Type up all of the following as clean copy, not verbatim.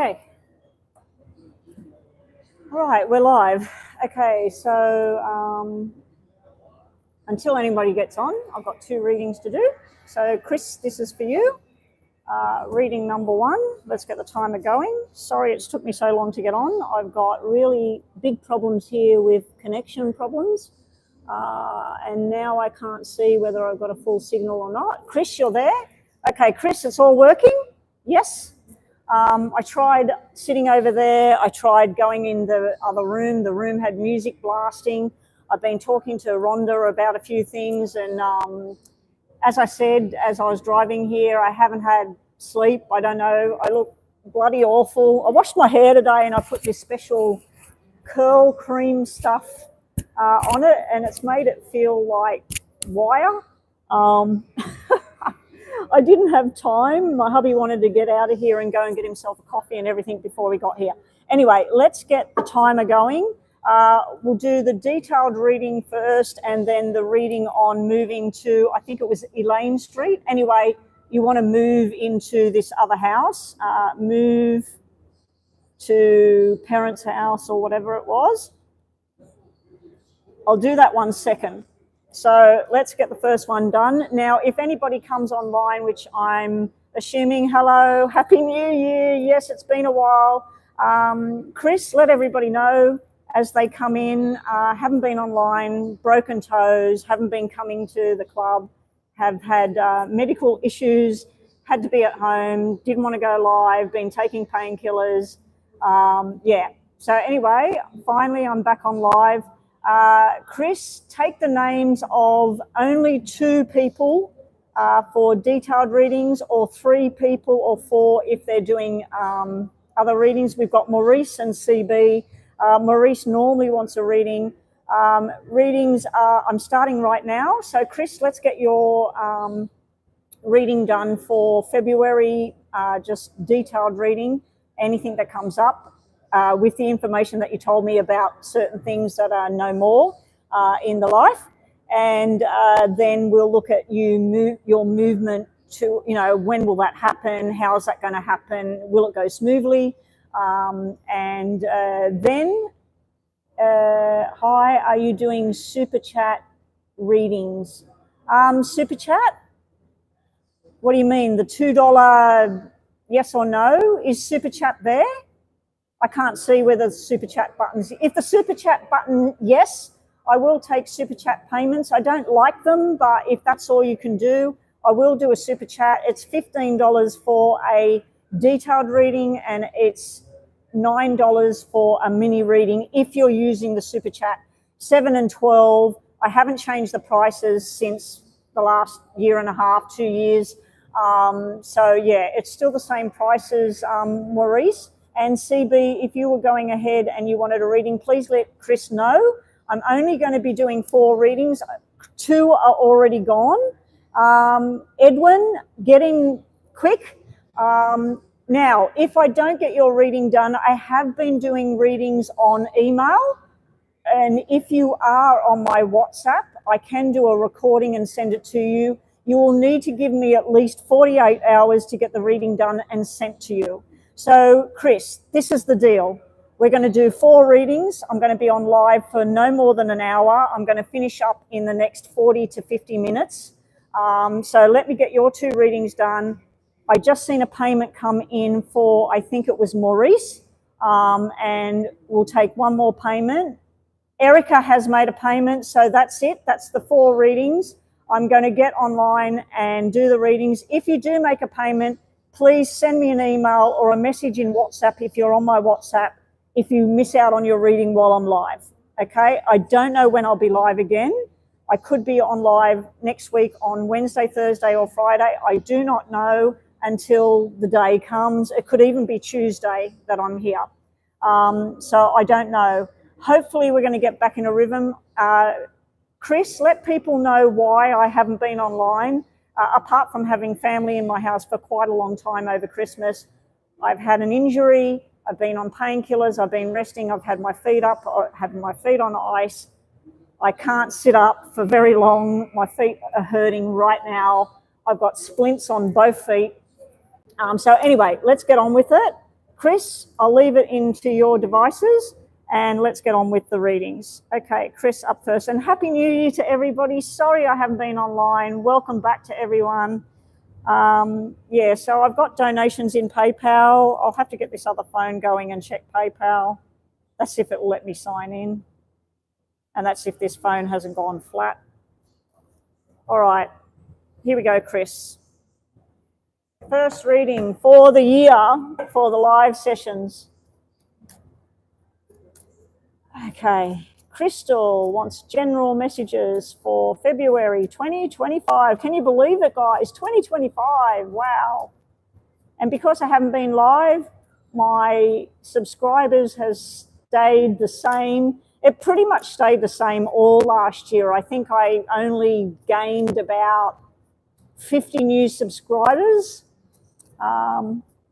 Okay. All right, we're live. Okay, so until anybody gets on, I've got 2 readings to do. So Chris, this is for you. Reading number 1. Let's get the timer going. Sorry it's took me so long to get on. I've got really big problems here with connection problems. And now I can't see whether I've got a full signal or not. Chris, you're there? Okay, Chris, it's all working? Yes? I tried sitting over there. I tried going in the other room. The room had music blasting. I've been talking to Rhonda about a few things. And as I said, as I was driving here, I haven't had sleep. I don't know. I look bloody awful. I washed my hair today and I put this special curl cream stuff on it, and it's made it feel like wire. I didn't have time. My hubby wanted to get out of here and go and get himself a coffee and everything before we got here. Anyway, let's get the timer going. We'll do the detailed reading first and then the reading on moving to, I think it was Elaine Street. Anyway, you want to move into this other house, move to parents' house or whatever it was. I'll do that one second. So let's get the first one done. Now, if anybody comes online, which I'm assuming, hello, Happy New Year. Yes, it's been a while. Chris, let everybody know as they come in, haven't been online, broken toes, haven't been coming to the club, have had medical issues, had to be at home, didn't want to go live, been taking painkillers. Yeah, so anyway, finally I'm back on live. Chris, take the names of only 2 people for detailed readings, or 3 people, or 4 if they're doing other readings. We've got Maurice and CB. Maurice normally wants a reading. Readings are, I'm starting right now. So Chris, let's get your reading done for February, just detailed reading, anything that comes up. With the information that you told me about certain things that are no more in the life. And then we'll look at your movement to, when will that happen? How is that going to happen? Will it go smoothly? And then, hi, are you doing Super Chat readings? Super Chat? What do you mean? The $2 yes or no? Is Super Chat there? I can't see whether the Super Chat button's. If the Super Chat button, yes, I will take Super Chat payments. I don't like them, but if that's all you can do, I will do a Super Chat. It's $15 for a detailed reading, and it's $9 for a mini reading if you're using the Super Chat. 7 and 12, I haven't changed the prices since the last year and a half, 2 years. So yeah, it's still the same prices, Maurice. And CB, if you were going ahead and you wanted a reading, please let Chris know. I'm only going to be doing 4 readings. 2 are already gone. Edwin, getting quick. Now, if I don't get your reading done, I have been doing readings on email. And if you are on my WhatsApp, I can do a recording and send it to you. You will need to give me at least 48 hours to get the reading done and sent to you. So, Chris, this is the deal. We're going to do 4 readings. I'm going to be on live for no more than an hour. I'm going to finish up in the next 40 to 50 minutes. So let me get your 2 readings done. I just seen a payment come in for, I think it was Maurice, and we'll take 1 more payment. Erica has made a payment, so that's it. That's the 4 readings. I'm going to get online and do the readings. If you do make a payment, please send me an email or a message in WhatsApp if you're on my WhatsApp if you miss out on your reading while I'm live, okay? I don't know when I'll be live again. I could be on live next week on Wednesday, Thursday or Friday. I do not know until the day comes. It could even be Tuesday that I'm here. So I don't know. Hopefully we're going to get back in a rhythm. Chris, let people know why I haven't been online. Apart from having family in my house for quite a long time over Christmas, I've had an injury, I've been on painkillers, I've been resting, I've had my feet up, I've had my feet on ice. I can't sit up for very long. My feet are hurting right now. I've got splints on both feet. So anyway, let's get on with it. Chris, I'll leave it into your devices and let's get on with the readings. Okay, Chris up first. And Happy New Year to everybody. Sorry I haven't been online. Welcome back to everyone. Yeah, so I've got donations in PayPal. I'll have to get this other phone going and check PayPal. That's if it will let me sign in. And that's if this phone hasn't gone flat. All right, here we go, Chris. First reading for the year for the live sessions. Okay, Crystal wants general messages for February 2025. Can you believe it, guys? 2025, wow. And because I haven't been live, my subscribers has stayed the same. It pretty much stayed the same all last year. I think I only gained about 50 new subscribers.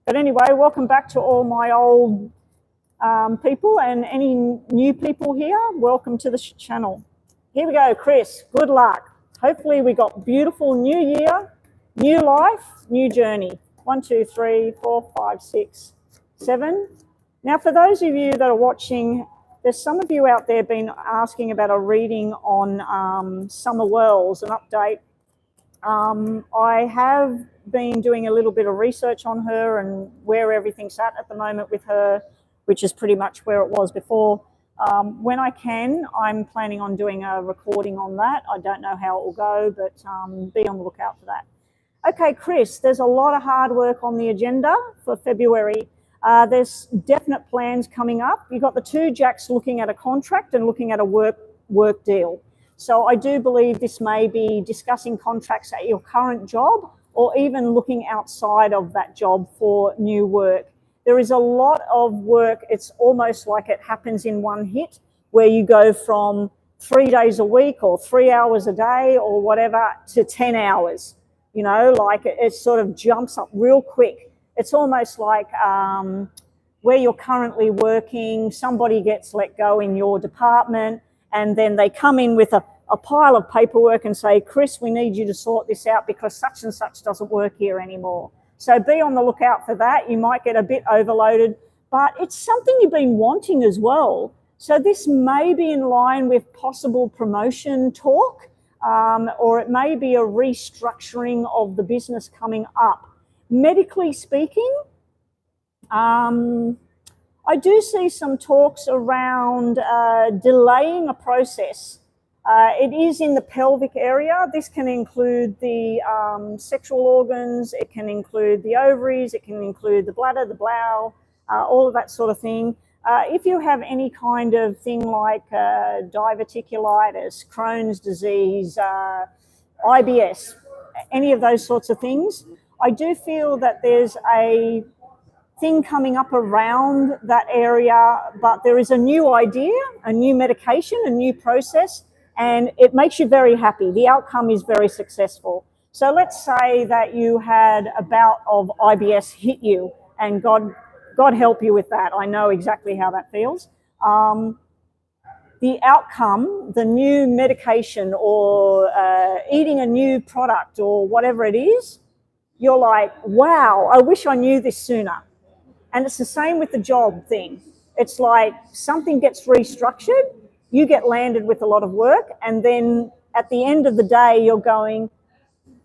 But anyway, welcome back to all my old people and any new people here. Welcome to the channel. Here we go, Chris. Good luck. Hopefully we got beautiful new year, new life, new journey. 1, 2, 3, 4, 5, 6, 7. Now, for those of you that are watching, there's some of you out there been asking about a reading on Summer Wells, an update. I have been doing a little bit of research on her and where everything's at the moment with her, which is pretty much where it was before. When I can, I'm planning on doing a recording on that. I don't know how it will go, but be on the lookout for that. Okay, Chris, there's a lot of hard work on the agenda for February. There's definite plans coming up. You've got the 2 Jacks looking at a contract and looking at a work deal. So I do believe this may be discussing contracts at your current job or even looking outside of that job for new work. There is a lot of work. It's almost like it happens in one hit where you go from 3 days a week or 3 hours a day or whatever to 10 hours. You know, like it sort of jumps up real quick. It's almost like where you're currently working, somebody gets let go in your department and then they come in with a pile of paperwork and say, Chris, we need you to sort this out because such and such doesn't work here anymore. So be on the lookout for that. You might get a bit overloaded, but it's something you've been wanting as well. So this may be in line with possible promotion talk, or it may be a restructuring of the business coming up. Medically speaking, I do see some talks around delaying a process. It is in the pelvic area. This can include the sexual organs, it can include the ovaries, it can include the bladder, the bowel, all of that sort of thing. If you have any kind of thing like diverticulitis, Crohn's disease, IBS, any of those sorts of things, I do feel that there's a thing coming up around that area, but there is a new idea, a new medication, a new process, and it makes you very happy. The outcome is very successful. So let's say that you had a bout of IBS hit you, and God help you with that. I know exactly how that feels. The outcome, the new medication or eating a new product or whatever it is, you're like, wow, I wish I knew this sooner. And it's the same with the job thing. It's like something gets restructured, you get landed with a lot of work, and then at the end of the day, you're going,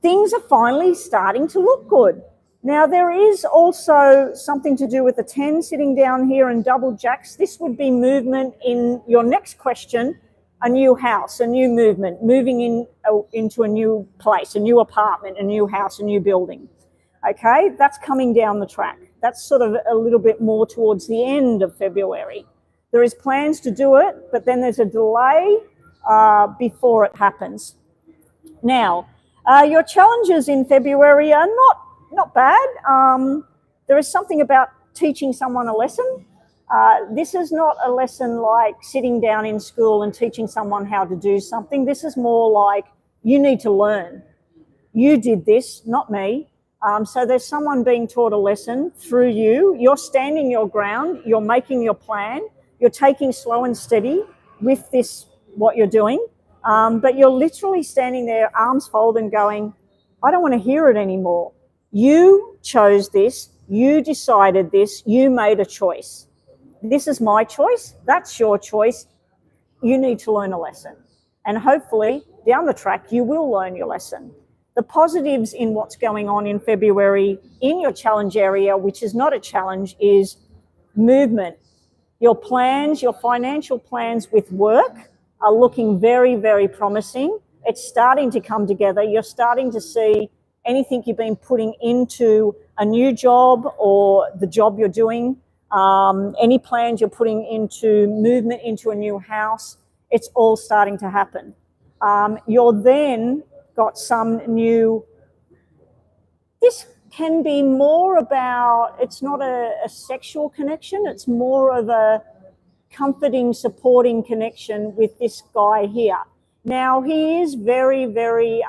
things are finally starting to look good. Now, there is also something to do with the 10 sitting down here and double jacks. This would be movement in your next question, a new house, a new movement, moving into a new place, a new apartment, a new house, a new building. Okay, that's coming down the track. That's sort of a little bit more towards the end of February. There is plans to do it, but then there's a delay before it happens. Now, your challenges in February are not bad. There is something about teaching someone a lesson. This is not a lesson like sitting down in school and teaching someone how to do something. This is more like you need to learn. You did this, not me. So there's someone being taught a lesson through you. You're standing your ground. You're making your plan. You're taking slow and steady with this, what you're doing. But you're literally standing there, arms folded, going, I don't want to hear it anymore. You chose this. You decided this. You made a choice. This is my choice. That's your choice. You need to learn a lesson. And hopefully down the track, you will learn your lesson. The positives in what's going on in February in your challenge area, which is not a challenge, is movement. Your plans, your financial plans with work are looking very, very promising. It's starting to come together. You're starting to see anything you've been putting into a new job or the job you're doing, any plans you're putting into movement into a new house, it's all starting to happen. You're then got some new, this can be more about, it's not a sexual connection, it's more of a comforting, supporting connection with this guy here. Now, he is very, very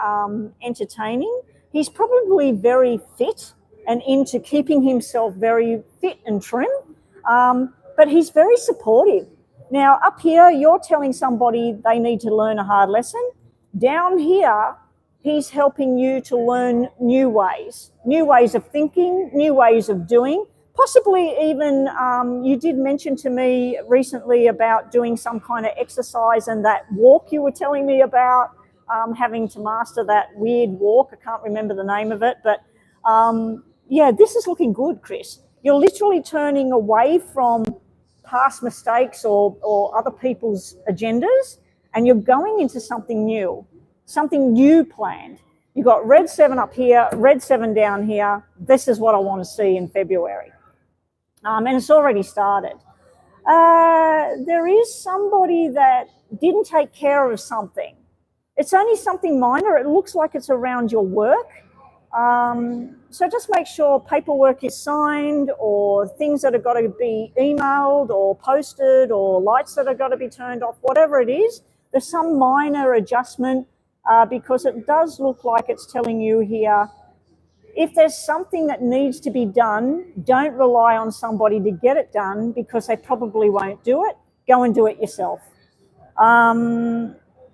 entertaining. He's probably very fit and into keeping himself very fit and trim, but he's very supportive. Now, up here, you're telling somebody they need to learn a hard lesson. Down here, he's helping you to learn new ways of thinking, new ways of doing. Possibly even, you did mention to me recently about doing some kind of exercise, and that walk you were telling me about, having to master that weird walk. I can't remember the name of it, but yeah, this is looking good, Chris. You're literally turning away from past mistakes or other people's agendas, and you're going into something new planned. You've got red 7 up here, red 7 down here. This is what I want to see in February. And it's already started. There is somebody that didn't take care of something. It's only something minor. It looks like it's around your work. So just make sure paperwork is signed, or things that have got to be emailed or posted, or lights that have got to be turned off, whatever it is. There's some minor adjustment, because it does look like it's telling you here, if there's something that needs to be done, don't rely on somebody to get it done, because they probably won't do it. Go and do it yourself.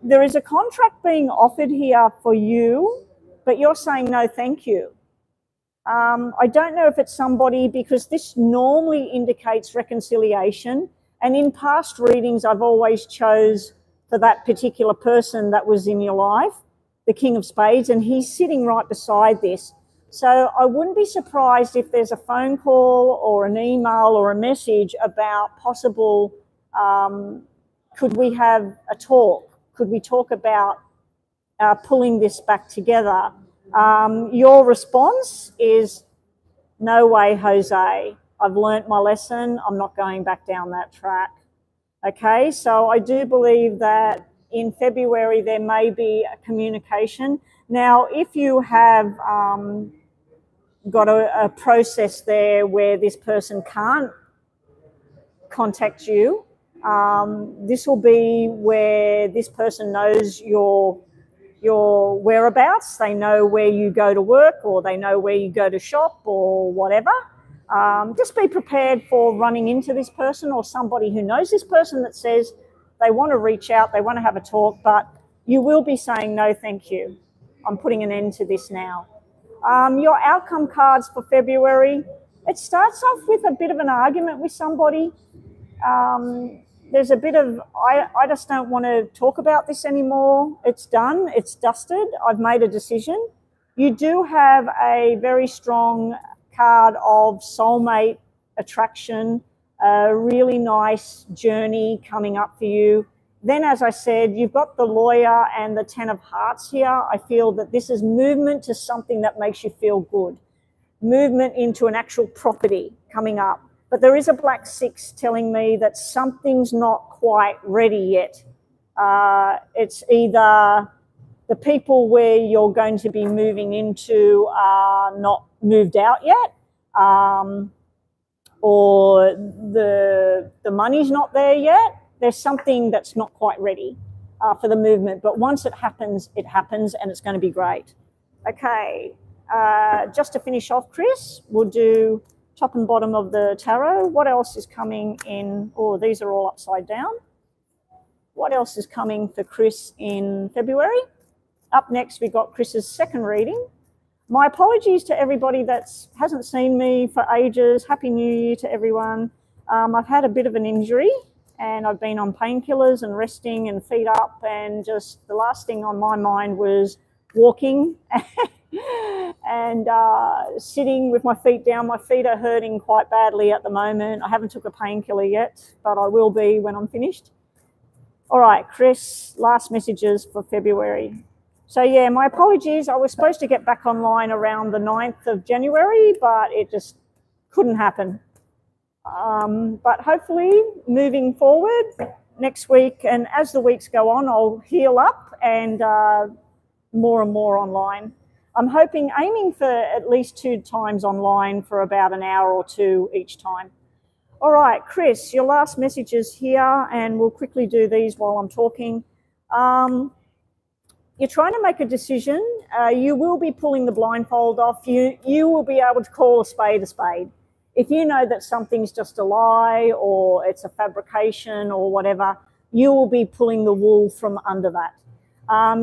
There is a contract being offered here for you, but you're saying no, thank you. I don't know if it's somebody, because this normally indicates reconciliation. And in past readings, I've always chose for that particular person that was in your life, the King of Spades, and he's sitting right beside this. So I wouldn't be surprised if there's a phone call or an email or a message about possible, could we have a talk? Could we talk about pulling this back together? Your response is, no way, Jose. I've learnt my lesson. I'm not going back down that track. Okay, so I do believe that in February there may be a communication. Now, if you have got a process there where this person can't contact you, this will be where this person knows your whereabouts. They know where you go to work, or they know where you go to shop, or whatever. Just be prepared for running into this person, or somebody who knows this person that says they want to reach out, they want to have a talk, but you will be saying, no, thank you. I'm putting an end to this now. Your outcome cards for February, it starts off with a bit of an argument with somebody. There's a bit of, I just don't want to talk about this anymore. It's done. It's dusted. I've made a decision. You do have a very strong card of soulmate attraction, a really nice journey coming up for you. Then, as I said, you've got the lawyer and the 10 of hearts here. I feel that this is movement to something that makes you feel good. Movement into an actual property coming up. But there is a black 6 telling me that something's not quite ready yet. It's either the people where you're going to be moving into are not moved out yet, or the money's not there yet. There's something that's not quite ready for the movement. But once it happens, and it's going to be great. Okay, just to finish off, Chris, we'll do top and bottom of the tarot. What else is coming in? Oh, these are all upside down. What else is coming for Chris in February? Up next, we've got Chris's second reading. My apologies to everybody that hasn't seen me for ages. Happy New Year to everyone. I've had a bit of an injury and I've been on painkillers and resting and feet up, and just the last thing on my mind was walking and sitting with my feet down. My feet are hurting quite badly at the moment. I haven't took a painkiller yet, but I will be when I'm finished. All right, Chris, last messages for February. So yeah, my apologies. I was supposed to get back online around the 9th of January, but it just couldn't happen. But hopefully moving forward next week, and as the weeks go on, I'll heal up and more and more online. I'm aiming for at least 2 times online for about an hour or 2 each time. All right, Chris, your last messages here, and we'll quickly do these while I'm talking. You're trying to make a decision. You will be pulling the blindfold off. You will be able to call a spade a spade. If you know that something's just a lie or it's a fabrication or whatever, you will be pulling the wool from under that.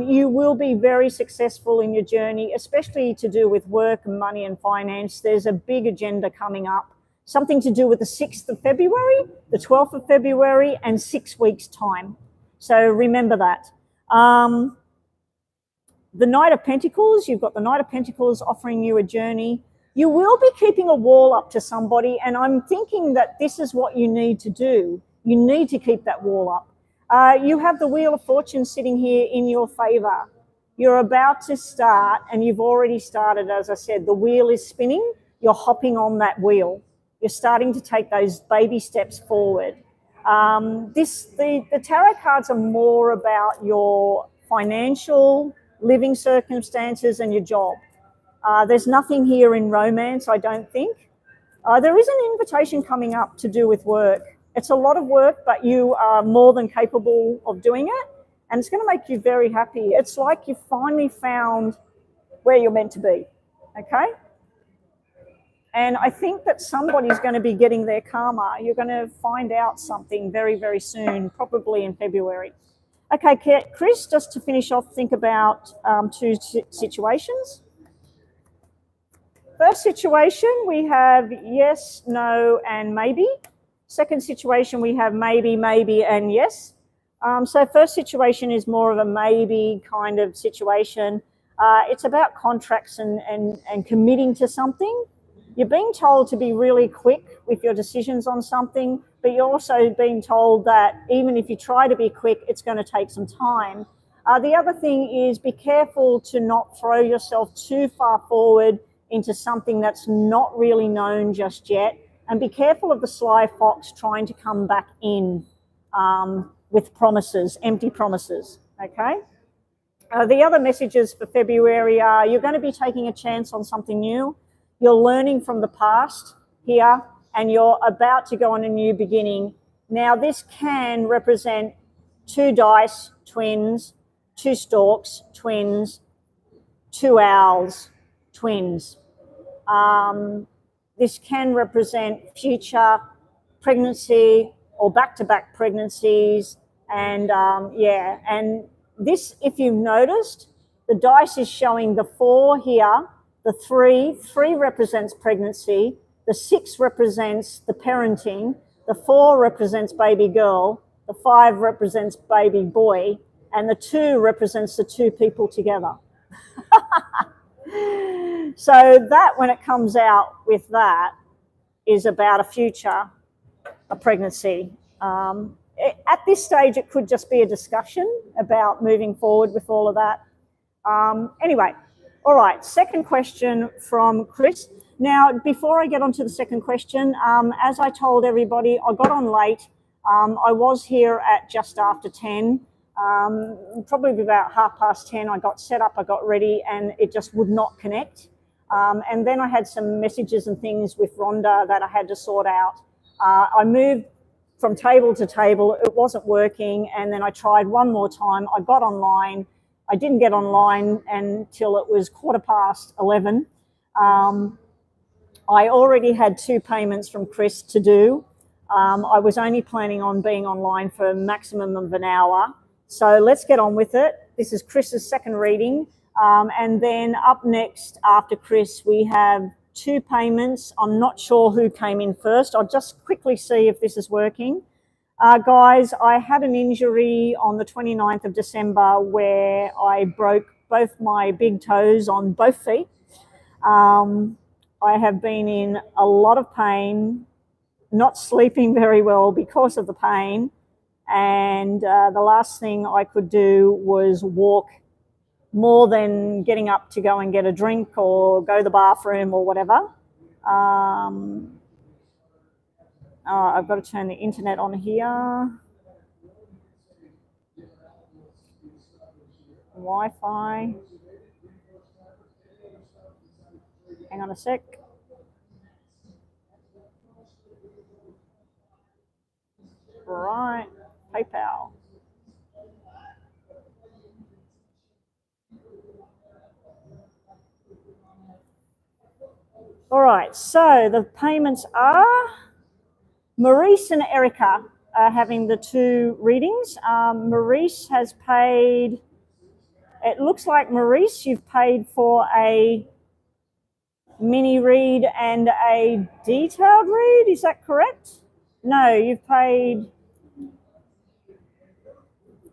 You will be very successful in your journey, especially to do with work and money and finance. There's a big agenda coming up, something to do with the 6th of February, the 12th of February, and 6 weeks' time. So remember that. The Knight of Pentacles, you've got the Knight of Pentacles offering you a journey. You will be keeping a wall up to somebody, and I'm thinking that this is what you need to do. You need to keep that wall up. You have the Wheel of Fortune sitting here in your favor. You're about to start, and you've already started, as I said. The wheel is spinning. You're hopping on that wheel. You're starting to take those baby steps forward. The tarot cards are more about your financial living circumstances and your job. There's nothing here in romance, I don't think. There is an invitation coming up to do with work. It's a lot of work, but you are more than capable of doing it, and it's going to make you very happy. It's like you finally found where you're meant to be, okay? And I think that somebody's going to be getting their karma. You're going to find out something very, very soon, probably in February. Okay, Chris, just to finish off, think about 2 situations. First situation, we have yes, no, and maybe. Second situation, we have maybe, maybe, and yes. So first situation is more of a maybe kind of situation. It's about contracts and committing to something. You're being told to be really quick with your decisions on something, but you're also being told that even if you try to be quick, it's going to take some time. The other thing is be careful to not throw yourself too far forward into something that's not really known just yet, and be careful of the sly fox trying to come back in with promises, empty promises, okay? The other messages for February are you're going to be taking a chance on something new. You're learning from the past here, and you're about to go on a new beginning. Now, this can represent 2 dice, twins, 2 storks, twins, 2 owls, twins. This can represent future pregnancy or back-to-back pregnancies. And and this, if you've noticed, the dice is showing the 4 here, the 3 represents pregnancy, the 6 represents the parenting, the 4 represents baby girl, the 5 represents baby boy, and the 2 represents the 2 people together. So that, when it comes out with that, is about a future, a pregnancy. At this stage, it could just be a discussion about moving forward with all of that. Anyway, all right, second question from Chris. Now, before I get on to the second question, as I told everybody, I got on late. I was here at just after 10. Probably about 10:30, I got set up, I got ready, and it just would not connect. And then I had some messages and things with Rhonda that I had to sort out. I moved from table to table, it wasn't working, and then I tried one more time. I got online. I didn't get online until it was 11:15. I already had 2 payments from Chris to do. I was only planning on being online for a maximum of an hour. So let's get on with it. This is Chris's second reading. And then up next after Chris, we have 2 payments. I'm not sure who came in first. I'll just quickly see if this is working. Guys, I had an injury on the 29th of December where I broke both my big toes on both feet. I have been in a lot of pain, not sleeping very well because of the pain. And the last thing I could do was walk more than getting up to go and get a drink or go to the bathroom or whatever. I've got to turn the internet on here. Wi-Fi. Hang on a sec. Right, PayPal. All right, so the payments are Maurice and Erica are having the 2 readings. Maurice has paid, it looks like Maurice, you've paid for a mini read and a detailed read, is that correct? No, you've paid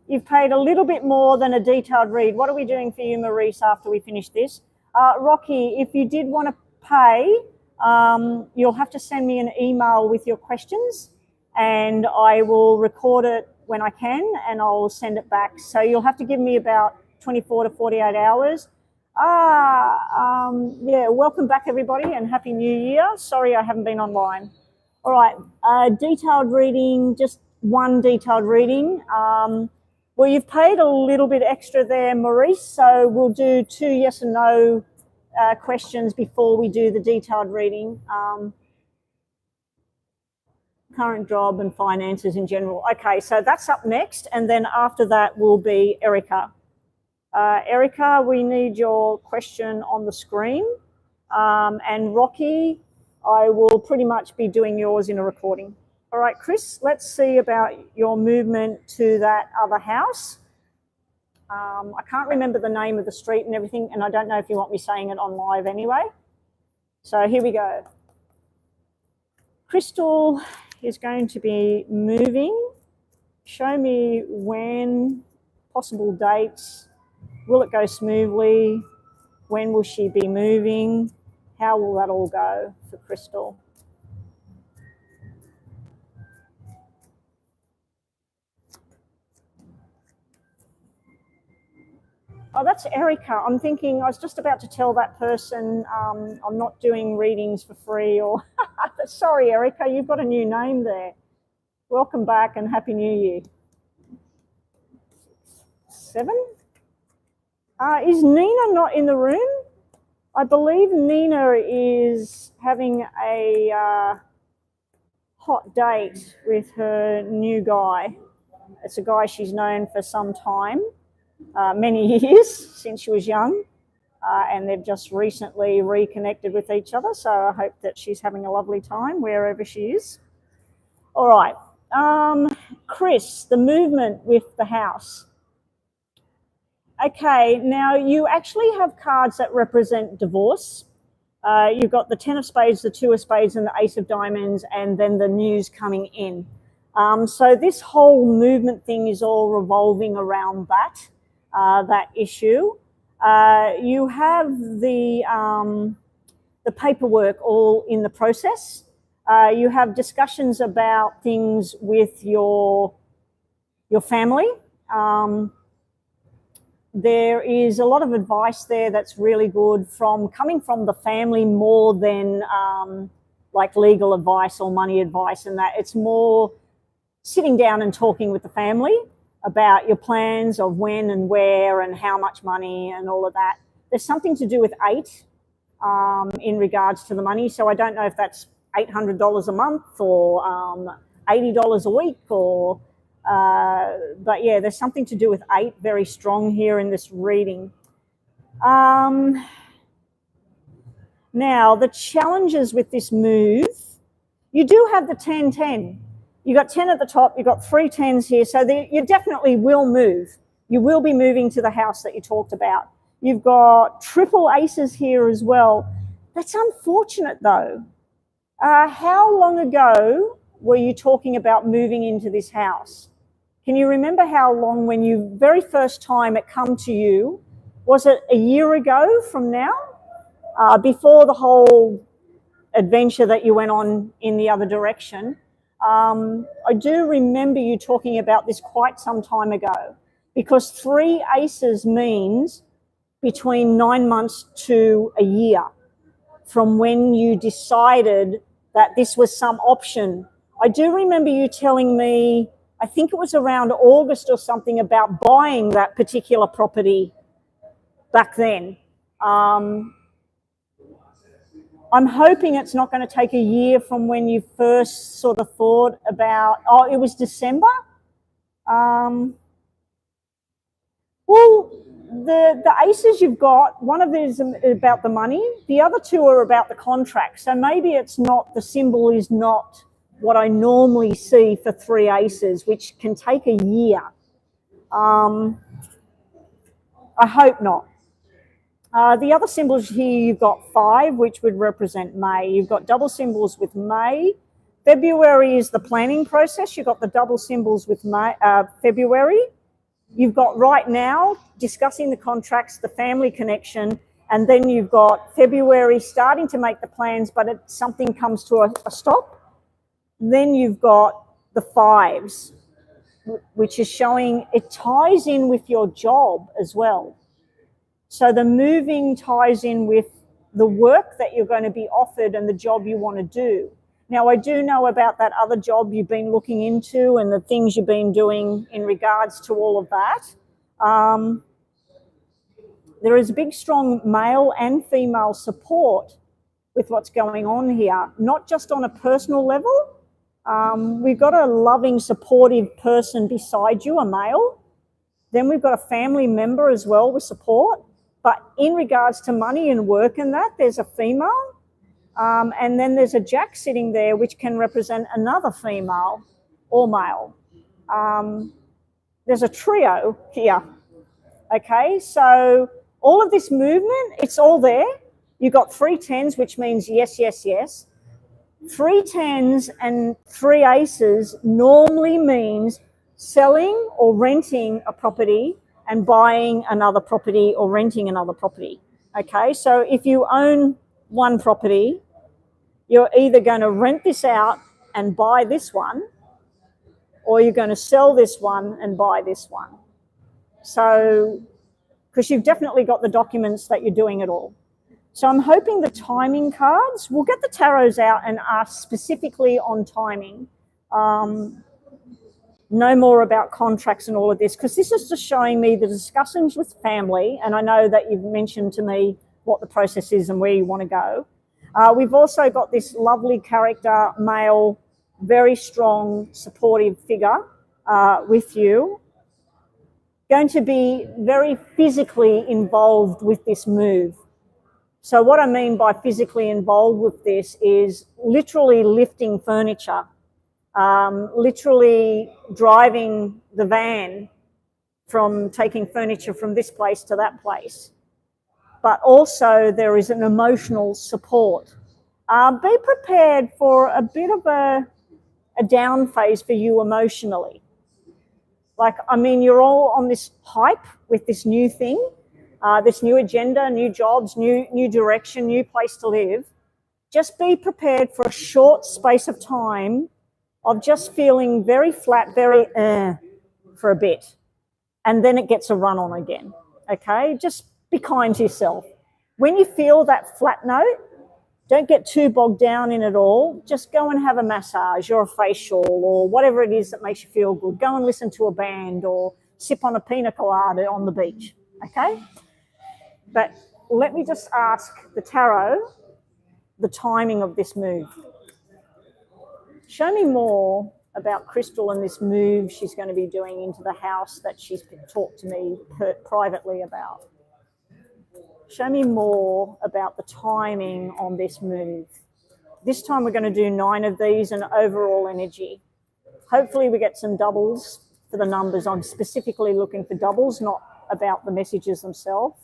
a little bit more than a detailed read. What are we doing for you, Maurice, after we finish this? Rocky, if you did want to pay, you'll have to send me an email with your questions and I will record it when I can and I'll send it back. So you'll have to give me about 24 to 48 hours. Yeah, welcome back everybody and Happy New Year. Sorry I haven't been online. All right, detailed reading, just 1 detailed reading. Well, you've paid a little bit extra there, Maurice, so we'll do 2 yes and no questions before we do the detailed reading. Current job and finances in general. Okay, so that's up next, and then after that will be Erica. Erica, we need your question on the screen. And Rocky, I will pretty much be doing yours in a recording. All right, Chris, let's see about your movement to that other house. I can't remember the name of the street and everything, and I don't know if you want me saying it on live anyway. So here we go. Crystal is going to be moving. Show me when, possible dates. Will it go smoothly? When will she be moving? How will that all go for Crystal? Oh, that's Erica. I'm thinking, I was just about to tell that person I'm not doing readings for free or, sorry, Erica, you've got a new name there. Welcome back and Happy New Year. 7? Is Nina not in the room? I believe Nina is having a hot date with her new guy. It's a guy she's known for some time. Many years since she was young, and they've just recently reconnected with each other, so I hope that she's having a lovely time wherever she is. All right, Chris, the movement with the house. Okay, now you actually have cards that represent divorce. You've got the 10 of spades, the 2 of spades, and the ace of diamonds, and then the news coming in. So this whole movement thing is all revolving around that issue. You have the paperwork all in the process. You have discussions about things with your family. There is a lot of advice there that's really good coming from the family more than like legal advice or money advice and that. It's more sitting down and talking with the family about your plans of when and where and how much money and all of that. There's something to do with 8 in regards to the money. So I don't know if that's $800 a month or $80 a week or, but yeah, there's something to do with 8 very strong here in this reading. Now, the challenges with this move, you do have the 10-10. You got 10 at the top, you've got 3 10s here, so you definitely will move. You will be moving to the house that you talked about. You've got triple aces here as well. That's unfortunate though. How long ago were you talking about moving into this house? Can you remember how long, when you very first time it come to you? Was it a year ago from now? Before the whole adventure that you went on in the other direction? I do remember you talking about this quite some time ago, because 3 aces means between 9 months to a year from when you decided that this was some option. I do remember you telling me, I think it was around August or something, about buying that particular property back then. I'm hoping it's not going to take a year from when you first sort of thought about, oh, it was December? Well, the aces you've got, one of them is about the money. The other 2 are about the contract. So maybe it's not, the symbol is not what I normally see for 3 aces, which can take a year. I hope not. The other symbols here, you've got 5, which would represent May. You've got double symbols with May. February is the planning process. You've got the double symbols with May, February. You've got right now discussing the contracts, the family connection, and then you've got February starting to make the plans, but something comes to a stop. Then you've got the 5s, which is showing it ties in with your job as well. So the moving ties in with the work that you're going to be offered and the job you want to do. Now, I do know about that other job you've been looking into and the things you've been doing in regards to all of that. There is a big, strong male and female support with what's going on here, not just on a personal level. We've got a loving, supportive person beside you, a male. Then we've got a family member as well with support. But in regards to money and work and that, there's a female. And then there's a jack sitting there, which can represent another female or male. There's a trio here. Okay, so all of this movement, it's all there. You've got 3 10s, which means yes, yes, yes. 3 10s and 3 aces normally means selling or renting a property and buying another property or renting another property. Okay, so if you own one property, you're either going to rent this out and buy this one, or you're going to sell this one and buy this one. So, because you've definitely got the documents that you're doing it all. So I'm hoping the timing cards, we'll get the tarots out and ask specifically on timing. No more about contracts and all of this, because this is just showing me the discussions with family, and I know that you've mentioned to me what the process is and where you want to go. We've also got this lovely character, male, very strong, supportive figure with you, going to be very physically involved with this move. So what I mean by physically involved with this is literally lifting furniture, literally driving the van from taking furniture from this place to that place. But also there is an emotional support. Be prepared for a bit of a down phase for you emotionally. Like, I mean, you're all on this hype with this new thing, this new agenda, new jobs, new direction, new place to live. Just be prepared for a short space of time of just feeling very flat, very for a bit. And then it gets a run on again, okay? Just be kind to yourself. When you feel that flat note, don't get too bogged down in it all. Just go and have a massage or a facial or whatever it is that makes you feel good. Go and listen to a band or sip on a pina colada on the beach, okay? But let me just ask the tarot the timing of this move. Show me more about Crystal and this move she's going to be doing into the house that she's talked to me privately about. Show me more about the timing on this move. This time we're going to do 9 of these and overall energy. Hopefully we get some doubles for the numbers. I'm specifically looking for doubles, not about the messages themselves.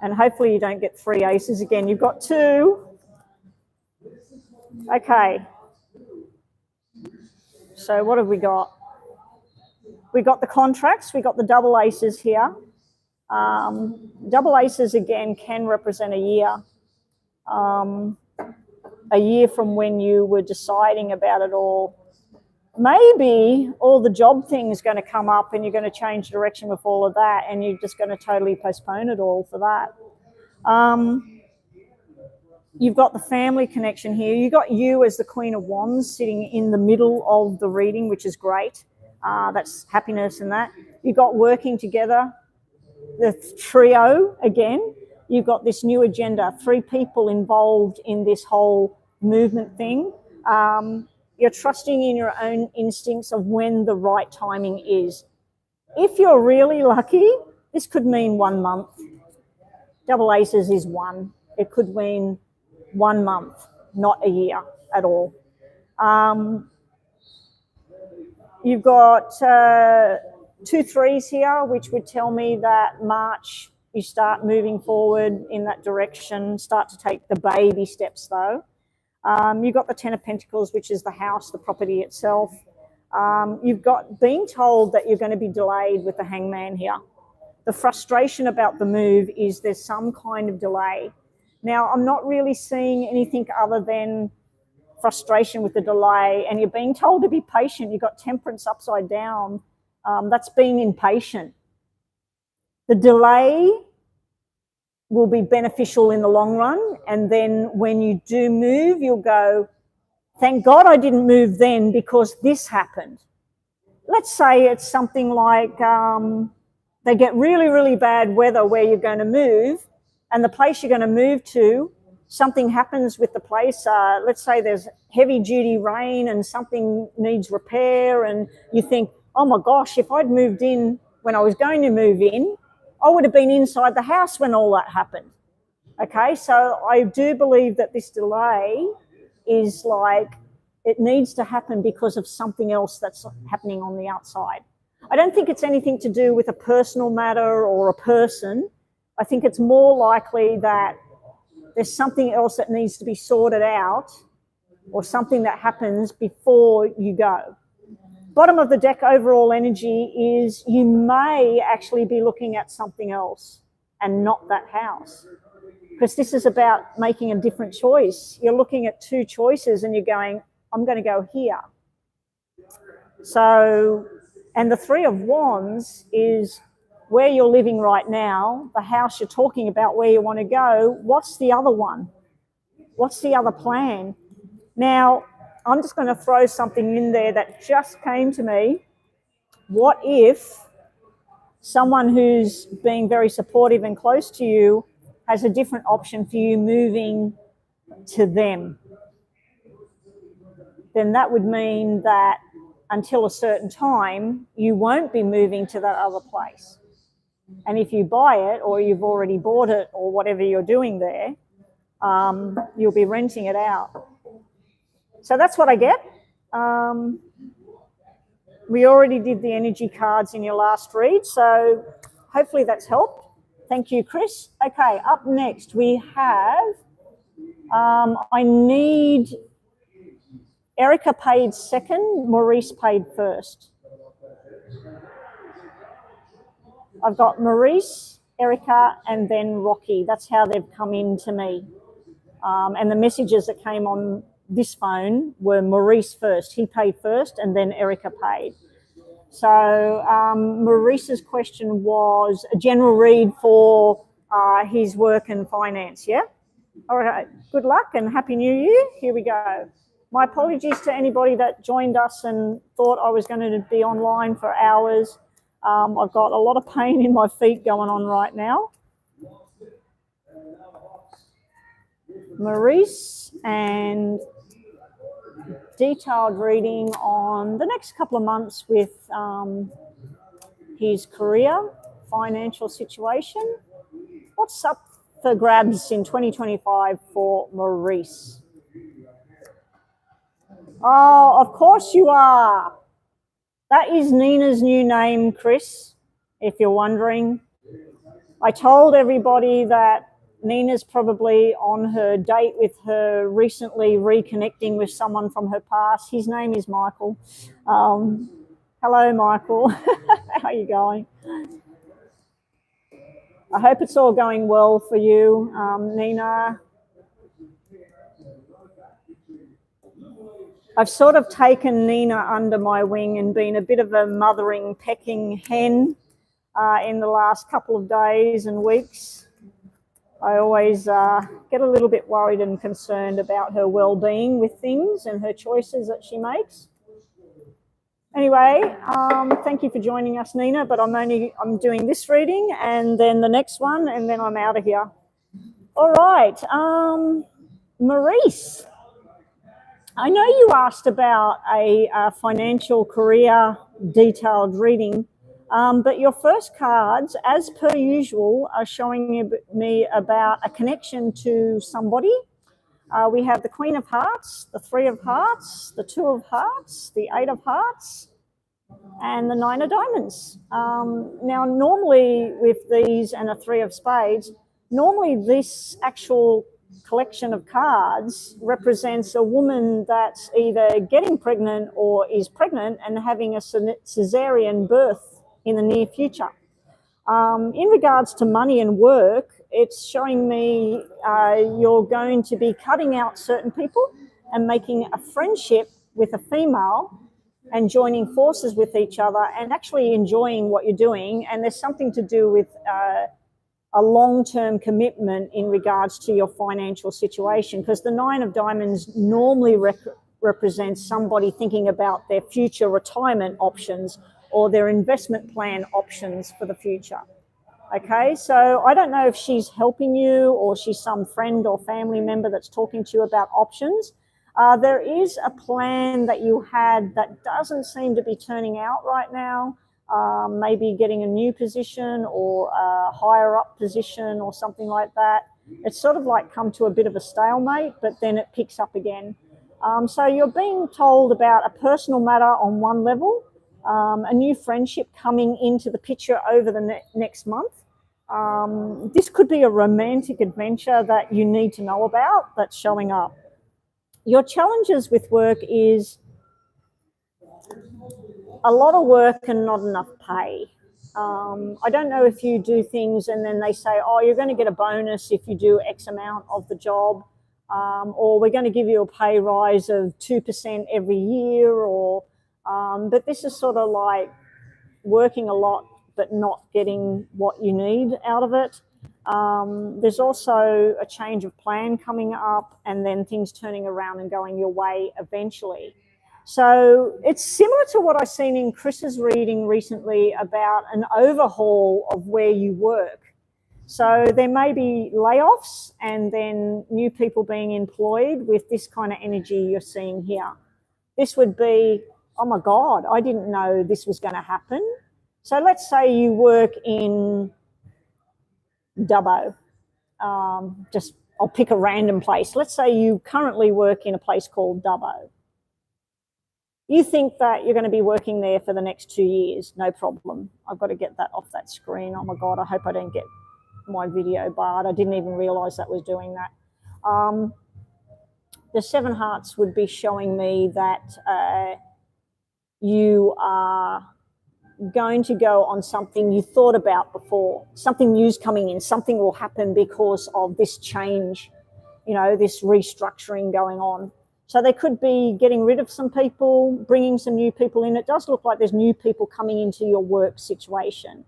And hopefully you don't get 3 aces again. You've got 2. Okay. So what have we got? We got the contracts. We got the double aces here. Double aces, again, can represent a year. A year from when you were deciding about it all. Maybe all the job things going to come up and you're going to change direction with all of that, and you're just going to totally postpone it all for that. You've got the family connection here. You got you as the Queen of Wands sitting in the middle of the reading, which is great. That's happiness and that. You've got working together, the trio again. You've got this new agenda, 3 people involved in this whole movement thing. You're trusting in your own instincts of when the right timing is. If you're really lucky, this could mean 1 month. Double aces is 1. It could mean 1 month, not a year at all. You've got 2 3s here, which would tell me that March you start moving forward in that direction, start to take the baby steps though. You've got the 10 of Pentacles, which is the house, the property itself. You've got being told that you're going to be delayed with the Hangman here. The frustration about the move is there's some kind of delay. Now, I'm not really seeing anything other than frustration with the delay, and you're being told to be patient. You've got Temperance upside down. That's being impatient. The delay will be beneficial in the long run, and then when you do move, you'll go, thank God I didn't move then because this happened. Let's say it's something like they get really, really bad weather where you're going to move, and the place you're going to move to, something happens with the place. Let's say there's heavy duty rain and something needs repair, and you think, oh my gosh, if I'd moved in when I was going to move in, I would have been inside the house when all that happened. Okay, so I do believe that this delay is like, it needs to happen because of something else that's happening on the outside. I don't think it's anything to do with a personal matter or a person. I think it's more likely that there's something else that needs to be sorted out, or something that happens before you go. Bottom of the deck overall energy is you may actually be looking at something else and not that house, because this is about making a different choice. You're looking at 2 choices and you're going, I'm going to go here. So, and the 3 of Wands is where you're living right now, the house you're talking about, where you want to go. What's the other one? What's the other plan? Now, I'm just going to throw something in there that just came to me. What if someone who's being very supportive and close to you has a different option for you moving to them? Then that would mean that until a certain time, you won't be moving to that other place. And if you buy it, or you've already bought it, or whatever you're doing there, you'll be renting it out. So that's what I get. We already did the energy cards in your last read, so hopefully that's helped. Thank you, Chris. Okay, up next we have, I need, Erica paid second, Maurice paid first. I've got Maurice, Erica, and then Rocky. That's how they've come in to me. And the messages that came on this phone were Maurice first. He paid first, and then Erica paid. So Maurice's question was a general read for his work and finance, yeah? All right, good luck and Happy New Year. Here we go. My apologies to anybody that joined us and thought I was going to be online for hours. I've got a lot of pain in my feet going on right now. Maurice, and detailed reading on the next couple of months with his career, financial situation. What's up for grabs in 2025 for Maurice? Oh, of course you are. That is Nina's new name, Chris, if you're wondering. I told everybody that Nina's probably on her date with her recently reconnecting with someone from her past. His name is Michael. Hello, Michael. How are you going? I hope it's all going well for you, Nina. I've sort of taken Nina under my wing and been a bit of a mothering, pecking hen in the last couple of days and weeks. I always get a little bit worried and concerned about her well-being with things and her choices that she makes. Anyway, thank you for joining us, Nina, but I'm doing this reading and then the next one, and then I'm out of here. All right, Maurice, I know you asked about a financial career detailed reading, but your first cards, as per usual, are showing me about a connection to somebody. We have the Queen of Hearts, the Three of Hearts, the Two of Hearts, the Eight of Hearts, and the Nine of Diamonds. Now, normally with these and a Three of Spades, normally this actual collection of cards represents a woman that's either getting pregnant or is pregnant and having a cesarean birth in the near future. In regards to money and work, it's showing me you're going to be cutting out certain people and making a friendship with a female and joining forces with each other and actually enjoying what you're doing. And there's something to do with a long-term commitment in regards to your financial situation, because the Nine of Diamonds normally represents somebody thinking about their future retirement options or their investment plan options for the future. Okay, so I don't know if she's helping you or she's some friend or family member that's talking to you about options. There is a plan that you had that doesn't seem to be turning out right now. Maybe getting a new position or a higher up position or something like that. It's sort of like come to a bit of a stalemate, but then it picks up again. So you're being told about a personal matter on one level, a new friendship coming into the picture over the next month. This could be a romantic adventure that you need to know about that's showing up. Your challenges with work is a lot of work and not enough pay. I don't know if you do things and then they say, oh, you're going to get a bonus if you do X amount of the job, or we're going to give you a pay rise of 2% every year, or but this is sort of like working a lot but not getting what you need out of it. There's also a change of plan coming up and then things turning around and going your way eventually. So it's similar to what I've seen in Chris's reading recently about an overhaul of where you work. So there may be layoffs and then new people being employed with this kind of energy you're seeing here. This would be, oh my God, I didn't know this was going to happen. So let's say you work in Dubbo. I'll pick a random place. Let's say you currently work in a place called Dubbo. You think that you're going to be working there for the next 2 years, no problem. I've got to get that off that screen. Oh my God, I hope I don't get my video barred. I didn't even realize that was doing that. The Seven Hearts would be showing me that you are going to go on something you thought about before, something new's coming in, something will happen because of this change, this restructuring going on. So they could be getting rid of some people, bringing some new people in. It does look like there's new people coming into your work situation.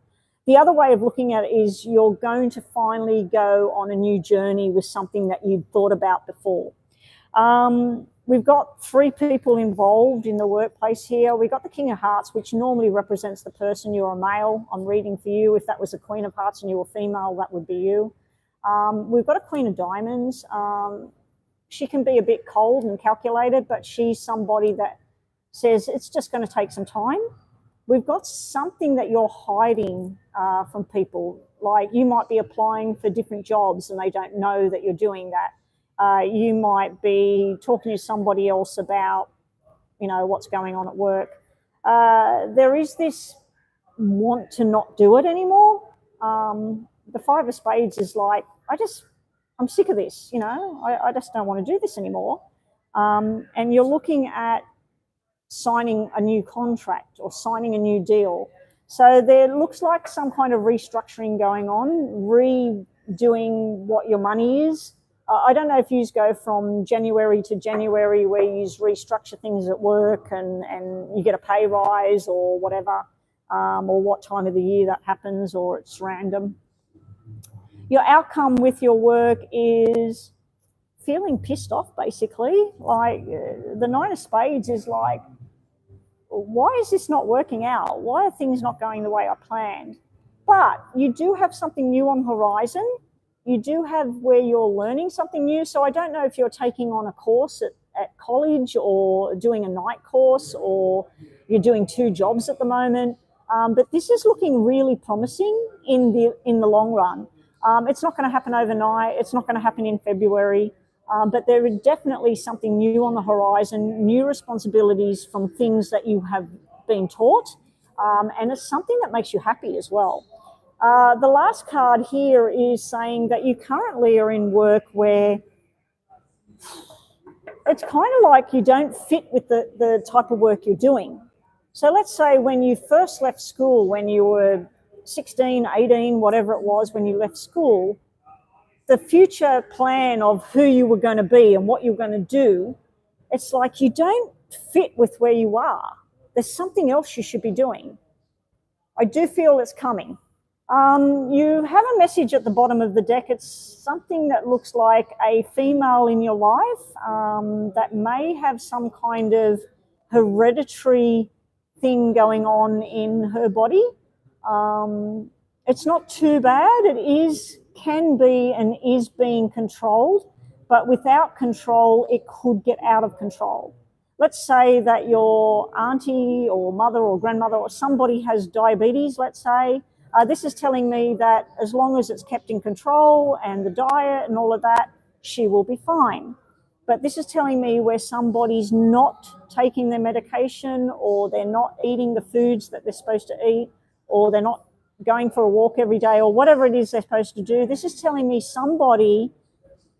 The other way of looking at it is you're going to finally go on a new journey with something that you'd thought about before. We've got 3 people involved in the workplace here. We've got the King of Hearts, which normally represents the person. You're a male. I'm reading for you. If that was a Queen of Hearts and you were female, that would be you. We've got a Queen of Diamonds. She can be a bit cold and calculated, but she's somebody that says it's just going to take some time. We've got something that you're hiding from people. Like you might be applying for different jobs and they don't know that you're doing that. You might be talking to somebody else about, what's going on at work. There is this want to not do it anymore. the Five of Spades is like, I'm sick of this, you know, I just don't want to do this anymore. And you're looking at signing a new contract or signing a new deal. So there looks like some kind of restructuring going on, redoing what your money is. I don't know if you go from January to January where you restructure things at work and you get a pay rise or whatever, or what time of the year that happens, or it's random. Your outcome with your work is feeling pissed off, basically. Like the Nine of Spades is like, why is this not working out? Why are things not going the way I planned? But you do have something new on the horizon. You do have where you're learning something new. So I don't know if you're taking on a course at college or doing a night course, or you're doing 2 jobs at the moment. But this is looking really promising in the long run. It's not going to happen overnight. It's not going to happen in February. But there is definitely something new on the horizon, new responsibilities from things that you have been taught. And it's something that makes you happy as well. The last card here is saying that you currently are in work where it's kind of like you don't fit with the type of work you're doing. So let's say when you first left school, when you were 16, 18, whatever it was, when you left school, the future plan of who you were going to be and what you're going to do, it's like you don't fit with where you are. There's something else you should be doing. I do feel it's coming. You have a message at the bottom of the deck. It's something that looks like a female in your life that may have some kind of hereditary thing going on in her body. It's not too bad. It can be and is being controlled, but without control, it could get out of control. Let's say that your auntie or mother or grandmother or somebody has diabetes, let's say. This is telling me that as long as it's kept in control and the diet and all of that, she will be fine. But this is telling me where somebody's not taking their medication, or they're not eating the foods that they're supposed to eat, or they're not going for a walk every day, or whatever it is they're supposed to do. This is telling me somebody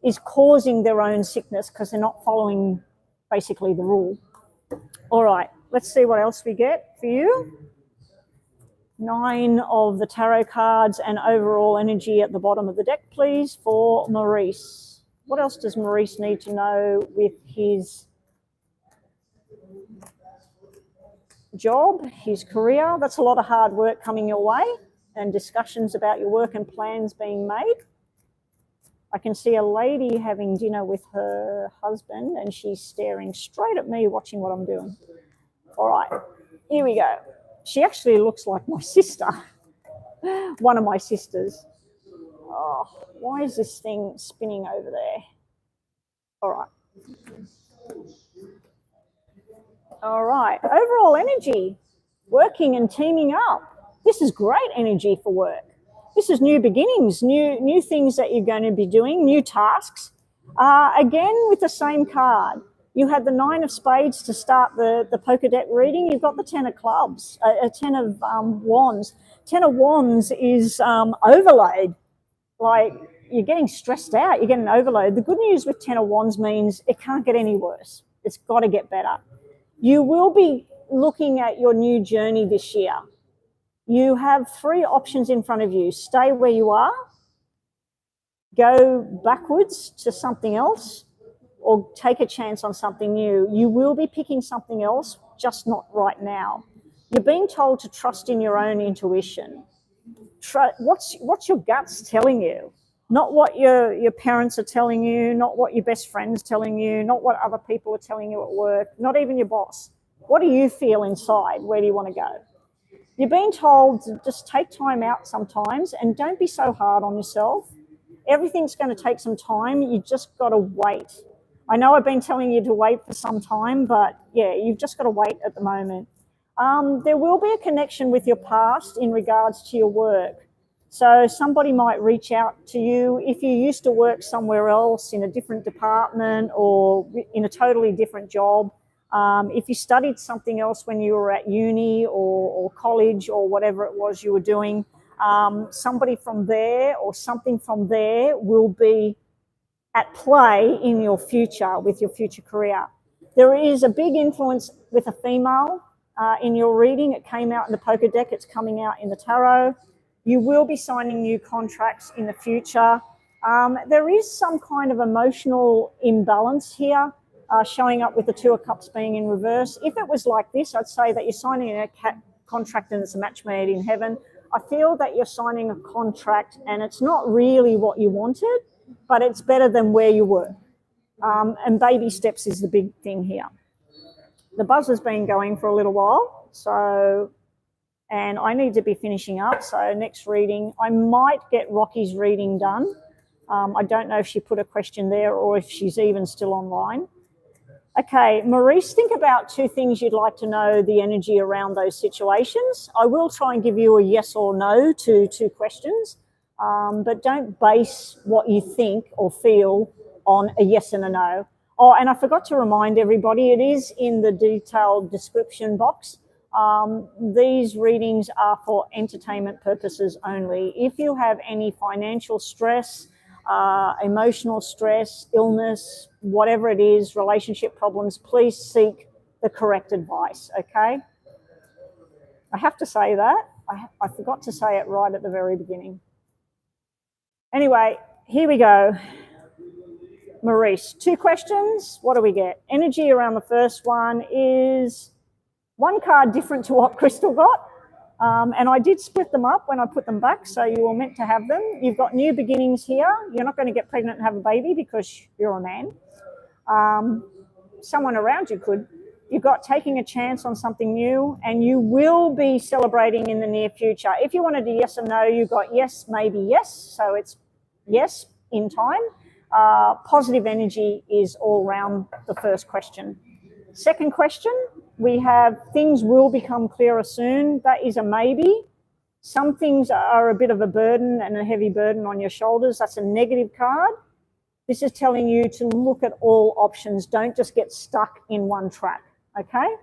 is causing their own sickness because they're not following basically the rule. All right, let's see what else we get for you. 9 of the tarot cards and overall energy at the bottom of the deck, please, for Maurice. What else does Maurice need to know with his job, his career? That's a lot of hard work coming your way and discussions about your work and plans being made. I can see a lady having dinner with her husband and she's staring straight at me watching what I'm doing. All right, here we go. She actually looks like my sister, one of my sisters. Oh, why is this thing spinning over there? All right. All right, overall energy, working and teaming up. This is great energy for work. This is new beginnings, new things that you're going to be doing, new tasks. Again, with the same card. You had the 9 of Spades to start the poker deck reading. You've got the 10 of clubs, a 10 of wands. 10 of wands is overload. Like, you're getting stressed out, you're getting overload. The good news with 10 of wands means it can't get any worse. It's got to get better. You will be looking at your new journey this year. You have 3 options in front of you. Stay where you are, go backwards to something else, or take a chance on something new. You will be picking something else, just not right now. You're being told to trust in your own intuition. What's your guts telling you? Not what your parents are telling you, not what your best friend's telling you, not what other people are telling you at work, not even your boss. What do you feel inside? Where do you want to go? You're being told to just take time out sometimes and don't be so hard on yourself. Everything's going to take some time. You just got to wait. I know I've been telling you to wait for some time, but yeah, you've just got to wait at the moment. There will be a connection with your past in regards to your work. So somebody might reach out to you if you used to work somewhere else in a different department or in a totally different job. If you studied something else when you were at uni or college or whatever it was you were doing, somebody from there or something from there will be at play in your future, with your future career. There is a big influence with a female in your reading. It came out in the poker deck. It's coming out in the tarot. You will be signing new contracts in the future. There is some kind of emotional imbalance here, showing up with the Two of Cups being in reverse. If it was like this, I'd say that you're signing a contract and it's a match made in heaven. I feel that you're signing a contract and it's not really what you wanted, but it's better than where you were. And baby steps is the big thing here. The buzzer's been going for a little while, and I need to be finishing up. So next reading, I might get Rocky's reading done. I don't know if she put a question there or if she's even still online. Okay, Maurice, think about 2 things you'd like to know the energy around those situations. I will try and give you a yes or no to 2 questions, but don't base what you think or feel on a yes and a no. Oh, and I forgot to remind everybody, it is in the detailed description box. These readings are for entertainment purposes only. If you have any financial stress, emotional stress, illness, whatever it is, relationship problems, please seek the correct advice, okay? I have to say that. I forgot to say it right at the very beginning. Anyway, here we go. Maurice, 2 questions. What do we get? Energy around the first one is 1 card different to what Crystal got. And I did split them up when I put them back, so you were meant to have them. You've got new beginnings here. You're not going to get pregnant and have a baby because you're a man. Someone around you could. You've got taking a chance on something new, and you will be celebrating in the near future. If you wanted a yes or no, you got yes, maybe yes. So it's yes in time. Positive energy is all around the first question. Second question, we have things will become clearer soon. That is a maybe. Some things are a bit of a burden and a heavy burden on your shoulders. That's a negative card. This is telling you to look at all options. Don't just get stuck in one track, okay?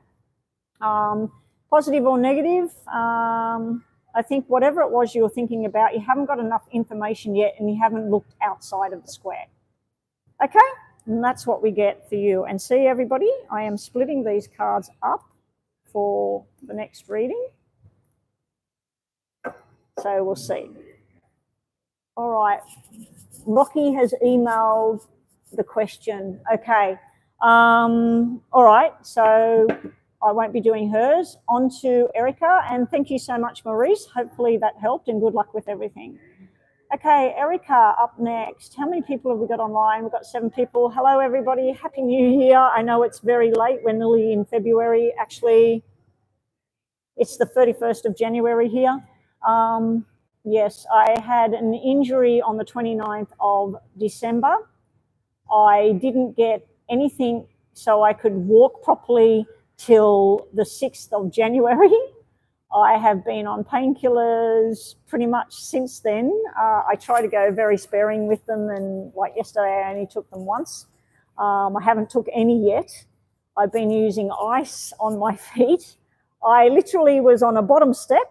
Positive or negative, I think whatever it was you were thinking about, you haven't got enough information yet and you haven't looked outside of the square. Okay, and that's what we get for you. And see, everybody, I am splitting these cards up for the next reading. So we'll see. All right, Rocky has emailed the question. Okay, all right, so I won't be doing hers. On to Erica, and thank you so much, Maurice. Hopefully that helped, and good luck with everything. Okay, Erica, up next. How many people have we got online? We've got 7 people. Hello, everybody. Happy New Year. I know it's very late. We're nearly in February. Actually, it's the 31st of January here. Yes, I had an injury on the 29th of December. I didn't get anything so I could walk properly till the 6th of January. I have been on painkillers pretty much since then. I try to go very sparing with them, and like yesterday I only took them once. I haven't took any yet. I've been using ice on my feet. I literally was on a bottom step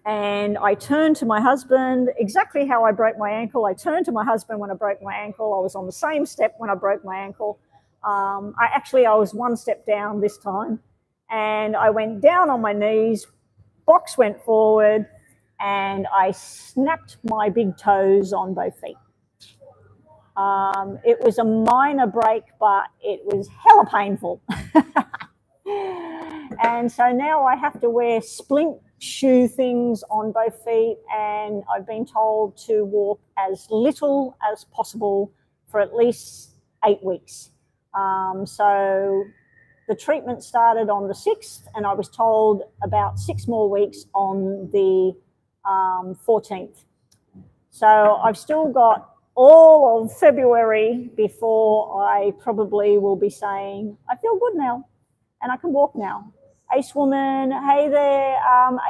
and I turned to my husband, exactly how I broke my ankle. I turned to my husband when I broke my ankle. I was on the same step when I broke my ankle. I was 1 step down this time. And I went down on my knees, box went forward, and I snapped my big toes on both feet. It was a minor break, but it was hella painful. And so now I have to wear splint shoe things on both feet, and I've been told to walk as little as possible for at least 8 weeks. So the treatment started on the 6th, and I was told about 6 more weeks on the 14th. So I've still got all of February before I probably will be saying, I feel good now and I can walk now. Ace Woman, hey there.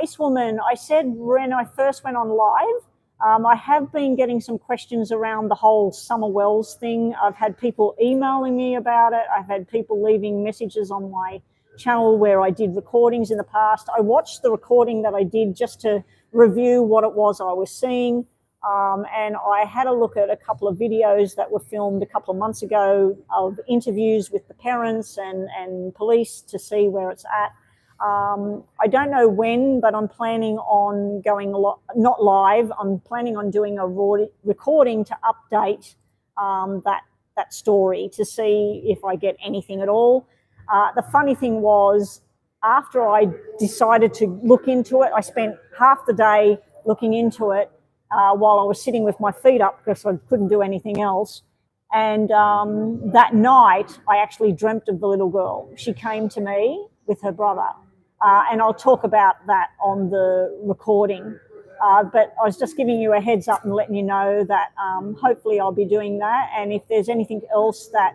Ace Woman, I said when I first went on live, I have been getting some questions around the whole Summer Wells thing. I've had people emailing me about it. I've had people leaving messages on my channel where I did recordings in the past. I watched the recording that I did just to review what it was I was seeing. And I had a look at a couple of videos that were filmed a couple of months ago of interviews with the parents and police to see where it's at. I don't know when, but I'm planning on going not live. I'm planning on doing a recording to update that story to see if I get anything at all. The funny thing was, after I decided to look into it, I spent half the day looking into it while I was sitting with my feet up because I couldn't do anything else. And that night, I actually dreamt of the little girl. She came to me with her brother. And I'll talk about that on the recording. But I was just giving you a heads up and letting you know that hopefully I'll be doing that. And if there's anything else that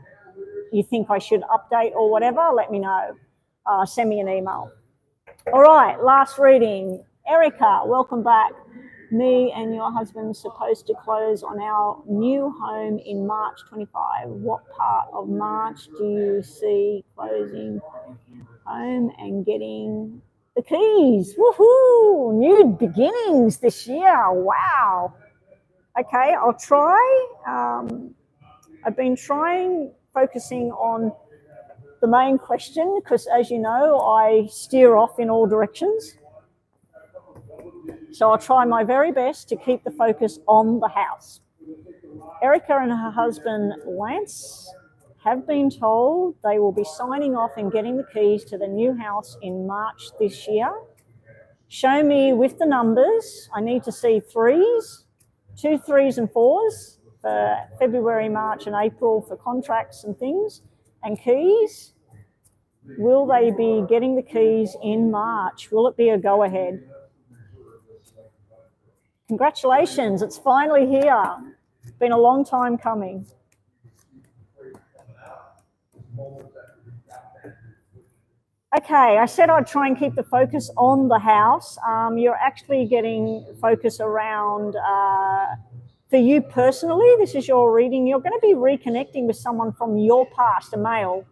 you think I should update or whatever, let me know. Send me an email. All right, last reading. Erica, welcome back. Me and your husband supposed to close on our new home in March 25. What part of March do you see closing home and getting the keys? Woohoo! New beginnings this year. Wow. Okay, I'll try. I've been focusing on the main question because, as you know, I steer off in all directions. So I'll try my very best to keep the focus on the house. Erica and her husband, Lance, have been told they will be signing off and getting the keys to the new house in March this year. Show me with the numbers. I need to see 3s, 2 3s and 4s for February, March and April for contracts and things, and keys. Will they be getting the keys in March? Will it be a go-ahead? Congratulations, it's finally here. It's been a long time coming. Okay, I said I'd try and keep the focus on the house. You're actually getting focus around, for you personally, this is your reading. You're going to be reconnecting with someone from your past, a male.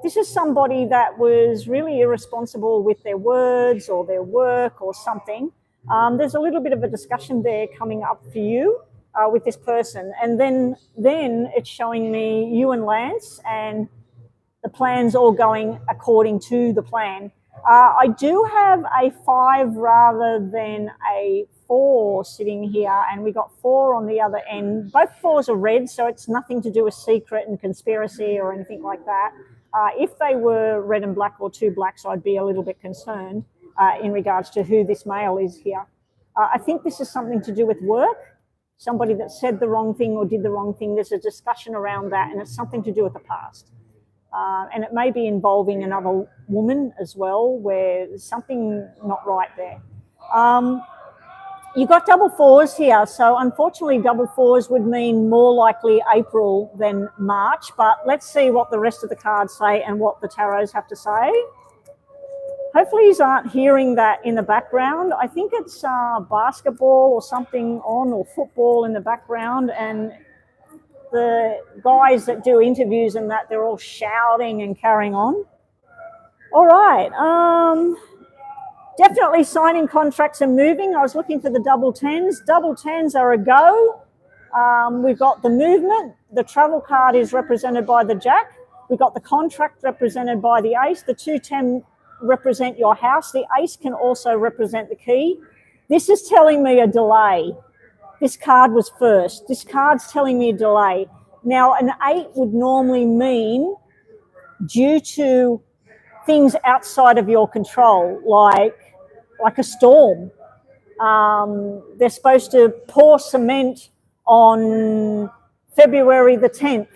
This is somebody that was really irresponsible with their words or their work or something. There's a little bit of a discussion there coming up for you with this person. And then it's showing me you and Lance and the plan's all going according to the plan. I do have a 5 rather than a 4 sitting here, and we got 4 on the other end. Both 4s are red, so it's nothing to do with secret and conspiracy or anything like that. If they were red and black or 2 blacks, I'd be a little bit concerned in regards to who this male is here. I think this is something to do with work, somebody that said the wrong thing or did the wrong thing. There's a discussion around that, and it's something to do with the past. And it may be involving another woman as well, where there's something not right there. You've got double 4s here, so unfortunately double 4s would mean more likely April than March, but let's see what the rest of the cards say and what the tarots have to say. Hopefully you aren't hearing that in the background. I think it's basketball or something on, or football in the background, and the guys that do interviews and that, they're all shouting and carrying on. All right. Definitely signing contracts and moving. I was looking for the double 10s. Double 10s are a go. We've got the movement. The travel card is represented by the jack. We've got the contract represented by the ace. The 2-10 represent your house. The ace can also represent the key. This is telling me a delay. This card was first. This card's telling me a delay. Now, an 8 would normally mean due to things outside of your control, like a storm. They're supposed to pour cement on February the 10th.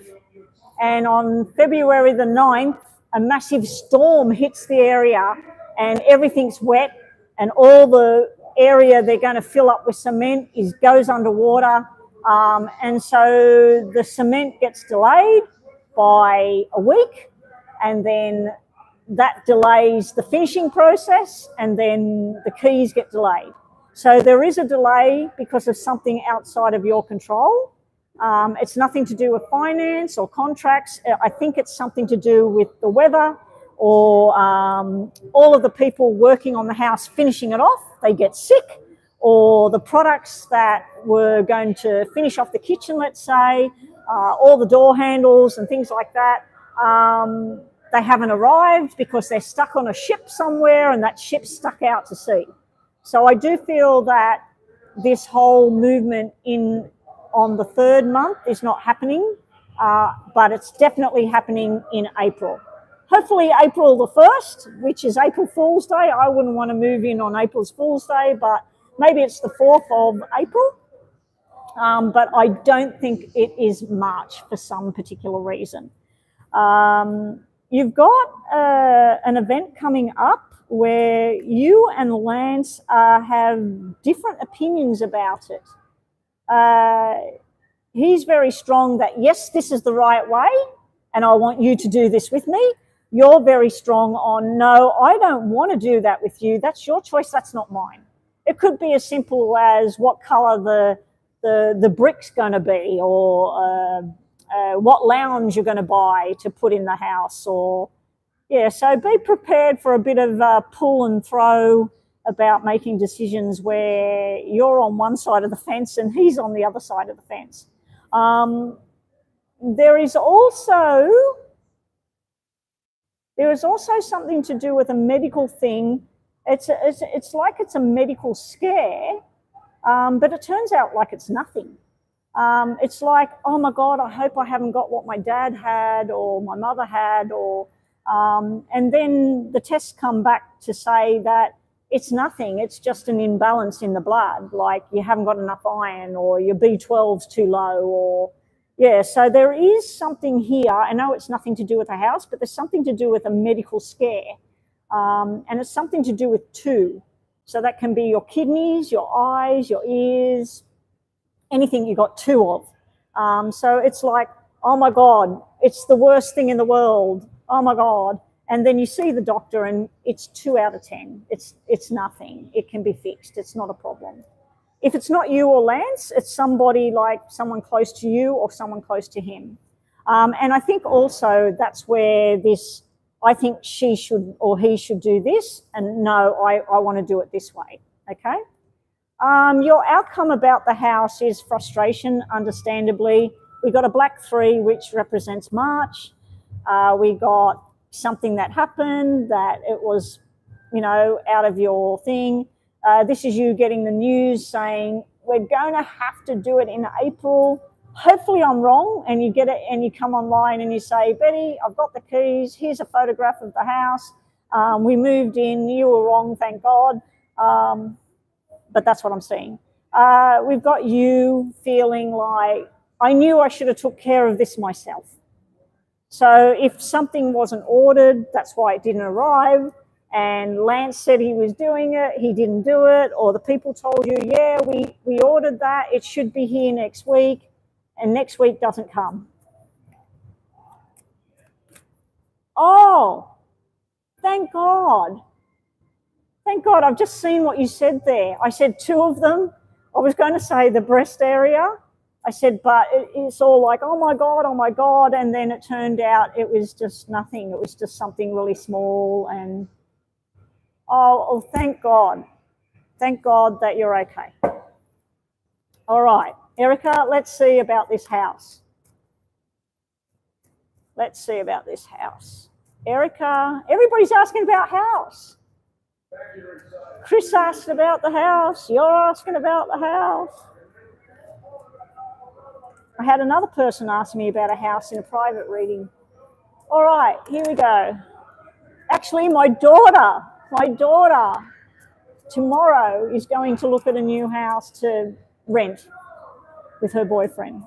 And on February the 9th, a massive storm hits the area and everything's wet, and all the area they're going to fill up with cement goes underwater. And so the cement gets delayed by a week, and then that delays the finishing process, and then the keys get delayed. So there is a delay because of something outside of your control. It's nothing to do with finance or contracts. I think it's something to do with the weather. or all of the people working on the house finishing it off, they get sick, or the products that were going to finish off the kitchen, let's say, all the door handles and things like that, they haven't arrived because they're stuck on a ship somewhere and that ship's stuck out to sea. So I do feel that this whole movement on the third month is not happening, but it's definitely happening in April. Hopefully April the 1st, which is April Fool's Day. I wouldn't want to move in on April's Fool's Day, but maybe it's the 4th of April. But I don't think it is March for some particular reason. You've got an event coming up where you and Lance have different opinions about it. He's very strong that, yes, this is the right way, and I want you to do this with me. You're very strong on, no, I don't want to do that with you. That's your choice. That's not mine. It could be as simple as what color the brick's going to be, or what lounge you're going to buy to put in the house, or yeah. So be prepared for a bit of pull and throw about making decisions where you're on one side of the fence and he's on the other side of the fence. There is also something to do with a medical thing. It's like it's a medical scare, but it turns out like it's nothing. It's like, oh my God, I hope I haven't got what my dad had or my mother had, or and then the tests come back to say that it's nothing. It's just an imbalance in the blood, like you haven't got enough iron, or your B12's too low, or yeah. So there is something here. I know it's nothing to do with a house, but there's something to do with a medical scare, and it's something to do with two. So that can be your kidneys, your eyes, your ears, anything you got two of. So it's like, oh my God, it's the worst thing in the world. Oh my God. And then you see the doctor and it's 2 out of 10. It's nothing. It can be fixed. It's not a problem. If it's not you or Lance, it's somebody like someone close to you or someone close to him. And I think also that's where I think she should or he should do this, and no, I want to do it this way, okay? Your outcome about the house is frustration, understandably. We got a black 3, which represents March. We got something that happened that it was, out of your thing. This is you getting the news saying, we're going to have to do it in April. Hopefully I'm wrong, and you get it and you come online and you say, Betty, I've got the keys. Here's a photograph of the house. We moved in. You were wrong, thank God. But that's what I'm seeing. We've got you feeling like, I knew I should have took care of this myself. So if something wasn't ordered, that's why it didn't arrive. And Lance said he was doing it, he didn't do it. Or the people told you, yeah, we ordered that, it should be here next week. And next week doesn't come. Oh, thank God. Thank God, I've just seen what you said there. I said 2 of them. I was going to say the breast area. I said, but it's all like, oh my God. And then it turned out it was just nothing. It was just something really small. And, oh, thank God. Thank God that you're okay. All right, Erica, let's see about this house. Let's see about this house. Erica, everybody's asking about house. Chris asked about the house. You're asking about the house. I had another person ask me about a house in a private reading. All right, here we go. Actually, my daughter tomorrow is going to look at a new house to rent with her boyfriend.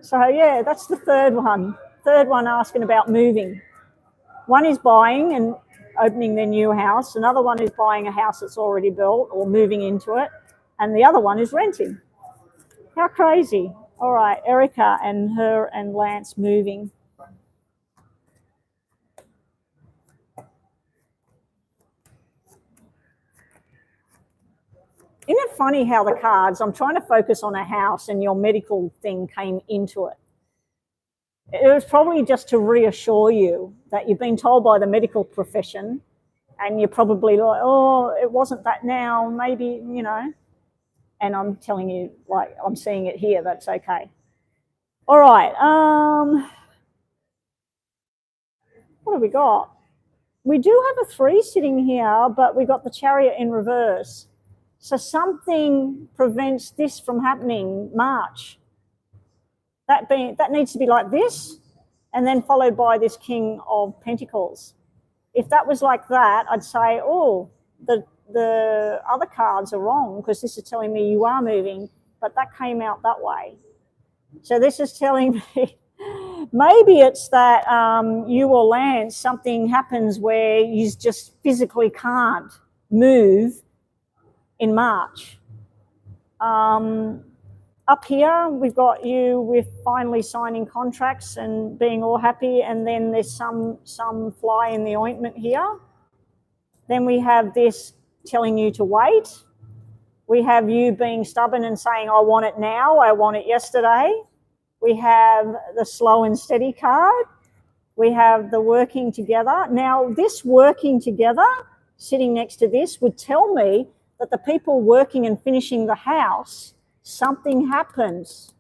So yeah, that's the third one. Third one asking about moving. One is buying and opening their new house. Another one is buying a house that's already built or moving into it. And the other one is renting. How crazy. All right, Erica and her and Lance moving. Isn't it funny how the cards, I'm trying to focus on a house and your medical thing came into it. It was probably just to reassure you that you've been told by the medical profession, and you're probably like, oh, it wasn't that now, maybe, you know. And I'm telling you, like, I'm seeing it here, that's okay. All right. What have we got? We do have a 3 sitting here, but we got the Chariot in reverse. So something prevents this from happening. March. That needs to be like this, and then followed by this King of Pentacles. If that was like that, I'd say, oh, the other cards are wrong, because this is telling me you are moving, but that came out that way. So this is telling me maybe it's that you or Lance, something happens where you just physically can't move in March. Up here, we've got you with finally signing contracts and being all happy, and then there's some fly in the ointment here. Then we have this telling you to wait. We have you being stubborn and saying, I want it now, I want it yesterday. We have the slow and steady card. We have the working together. Now, this working together, sitting next to this, would tell me that the people working and finishing the house, something happens.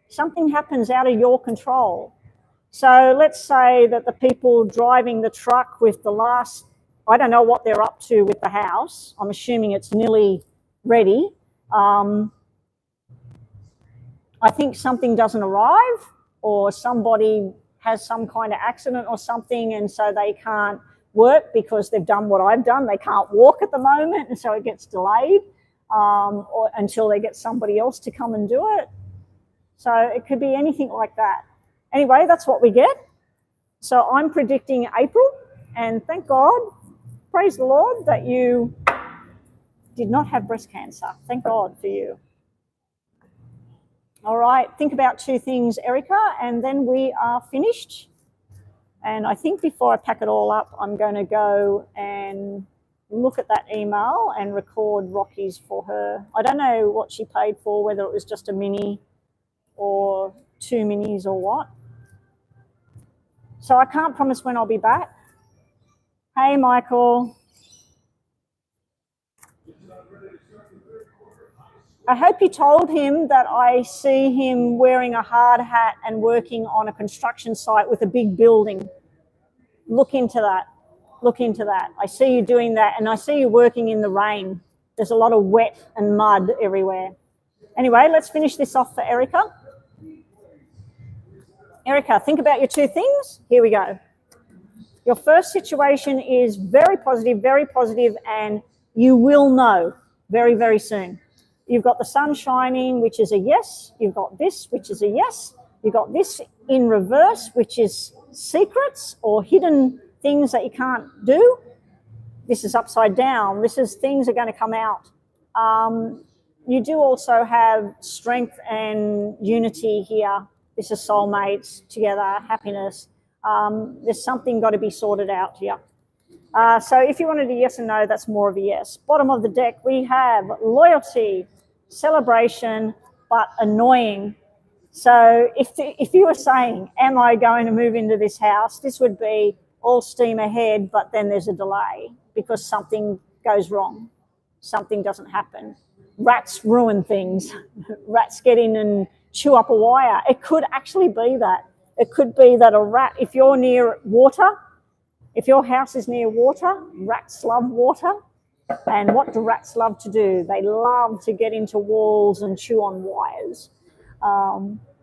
Something happens out of your control. So let's say that the people driving the truck with the last, I don't know what they're up to with the house. I'm assuming it's nearly ready. I think something doesn't arrive, or somebody has some kind of accident or something, and so they can't work because they've done what I've done. They can't walk at the moment, and so it gets delayed or until they get somebody else to come and do it. So it could be anything like that. Anyway, that's what we get. So I'm predicting April, and thank God, praise the Lord, that you did not have breast cancer. Thank God for you. All right, think about 2 things, Erica, and then we are finished. And I think before I pack it all up, I'm going to go and look at that email and record Rocky's for her. I don't know what she paid for, whether it was just a mini or 2 minis or what. So I can't promise when I'll be back. Hey, Michael. I hope you told him that I see him wearing a hard hat and working on a construction site with a big building. Look into that. Look into that. I see you doing that, and I see you working in the rain. There's a lot of wet and mud everywhere. Anyway, let's finish this off for Erica. Erica, think about your 2 things. Here we go. Your first situation is very positive, and you will know very, very soon. You've got the sun shining, which is a yes. You've got this, which is a yes. You've got this in reverse, which is secrets or hidden things that you can't do. This is upside down. This is things are going to come out. You do also have strength and unity here. This is soulmates together, happiness. There's something got to be sorted out here. So if you wanted a yes and no, that's more of a yes. Bottom of the deck, we have loyalty, celebration, but annoying. So if you were saying, am I going to move into this house, this would be all steam ahead, but then there's a delay because something goes wrong. Something doesn't happen. Rats ruin things. Rats get in and chew up a wire. It could actually be that. It could be that a rat, if you're near water, if your house is near water, rats love water. And what do rats love to do? They love to get into walls and chew on wires.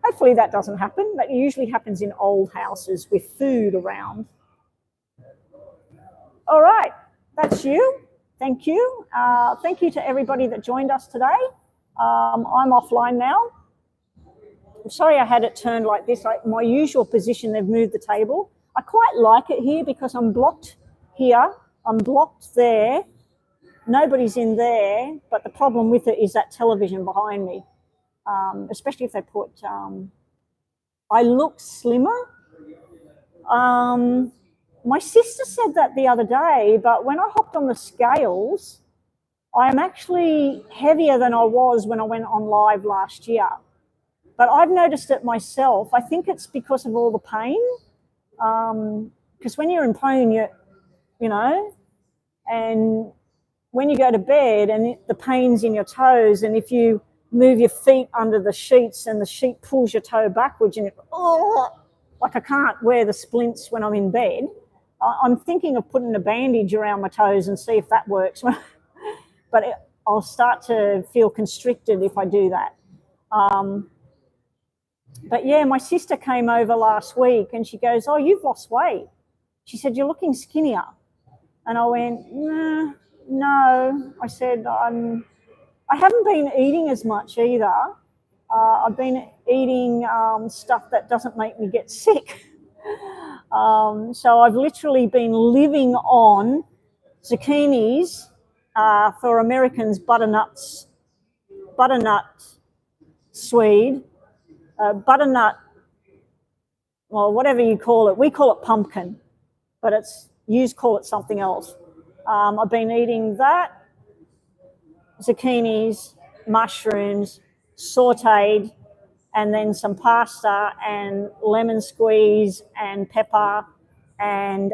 Hopefully that doesn't happen. That usually happens in old houses with food around. All right, that's you. Thank you. Thank you to everybody that joined us today. I'm offline now. I'm sorry I had it turned like this. My usual position, they've moved the table. I quite like it here because I'm blocked here. I'm blocked there. Nobody's in there, but the problem with it is that television behind me, especially if they put, I look slimmer. My sister said that the other day, but when I hopped on the scales, I am actually heavier than I was when I went on live last year. But I've noticed it myself. I think it's because of all the pain. Because when you're in pain, you know, and when you go to bed and the pain's in your toes, and if you move your feet under the sheets and the sheet pulls your toe backwards, and like I can't wear the splints when I'm in bed. I'm thinking of putting a bandage around my toes and see if that works. But I'll start to feel constricted if I do that. But yeah, my sister came over last week and she goes, "Oh, you've lost weight." She said, "You're looking skinnier." And I went, no. I said, I haven't been eating as much either. I've been eating stuff that doesn't make me get sick. So I've literally been living on zucchinis, for Americans, butternut swede, butternut, well, whatever you call it. We call it pumpkin, but you call it something else. I've been eating that, zucchinis, mushrooms, sauteed, and then some pasta and lemon squeeze and pepper and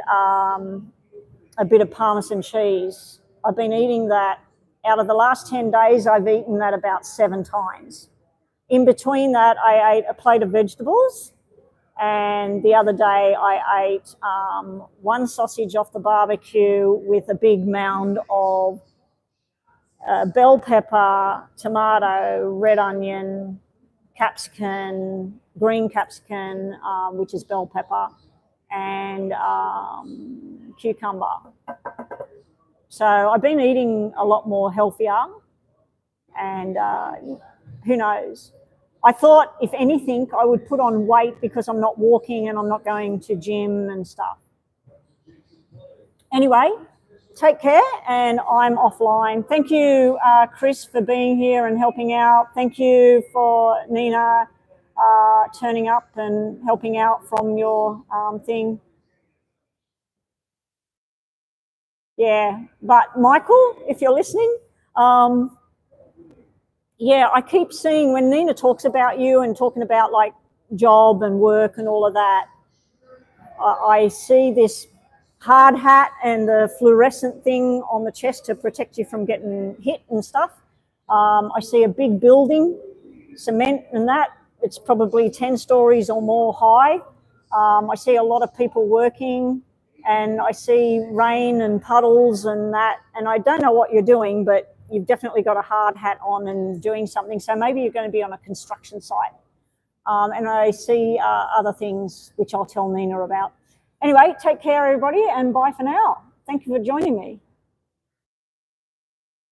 a bit of Parmesan cheese. I've been eating that. Out of the last 10 days, I've eaten that about 7 times. In between that, I ate a plate of vegetables, and the other day I ate 1 sausage off the barbecue with a big mound of bell pepper, tomato, red onion, capsicum, green capsicum, which is bell pepper, and cucumber. So I've been eating a lot more healthier, and who knows? I thought, if anything, I would put on weight because I'm not walking and I'm not going to gym and stuff. Anyway, take care, and I'm offline. Thank you, Chris, for being here and helping out. Thank you for Nina turning up and helping out from your thing. Yeah, but Michael, if you're listening, yeah, I keep seeing when Nina talks about you and talking about like job and work and all of that, I see this hard hat and the fluorescent thing on the chest to protect you from getting hit and stuff. I see a big building, cement and that. It's probably 10 stories or more high. I see a lot of people working, and I see rain and puddles and that. And I don't know what you're doing, but you've definitely got a hard hat on and doing something. So maybe you're going to be on a construction site. And I see other things which I'll tell Nina about. Anyway, take care, everybody, and bye for now. Thank you for joining me.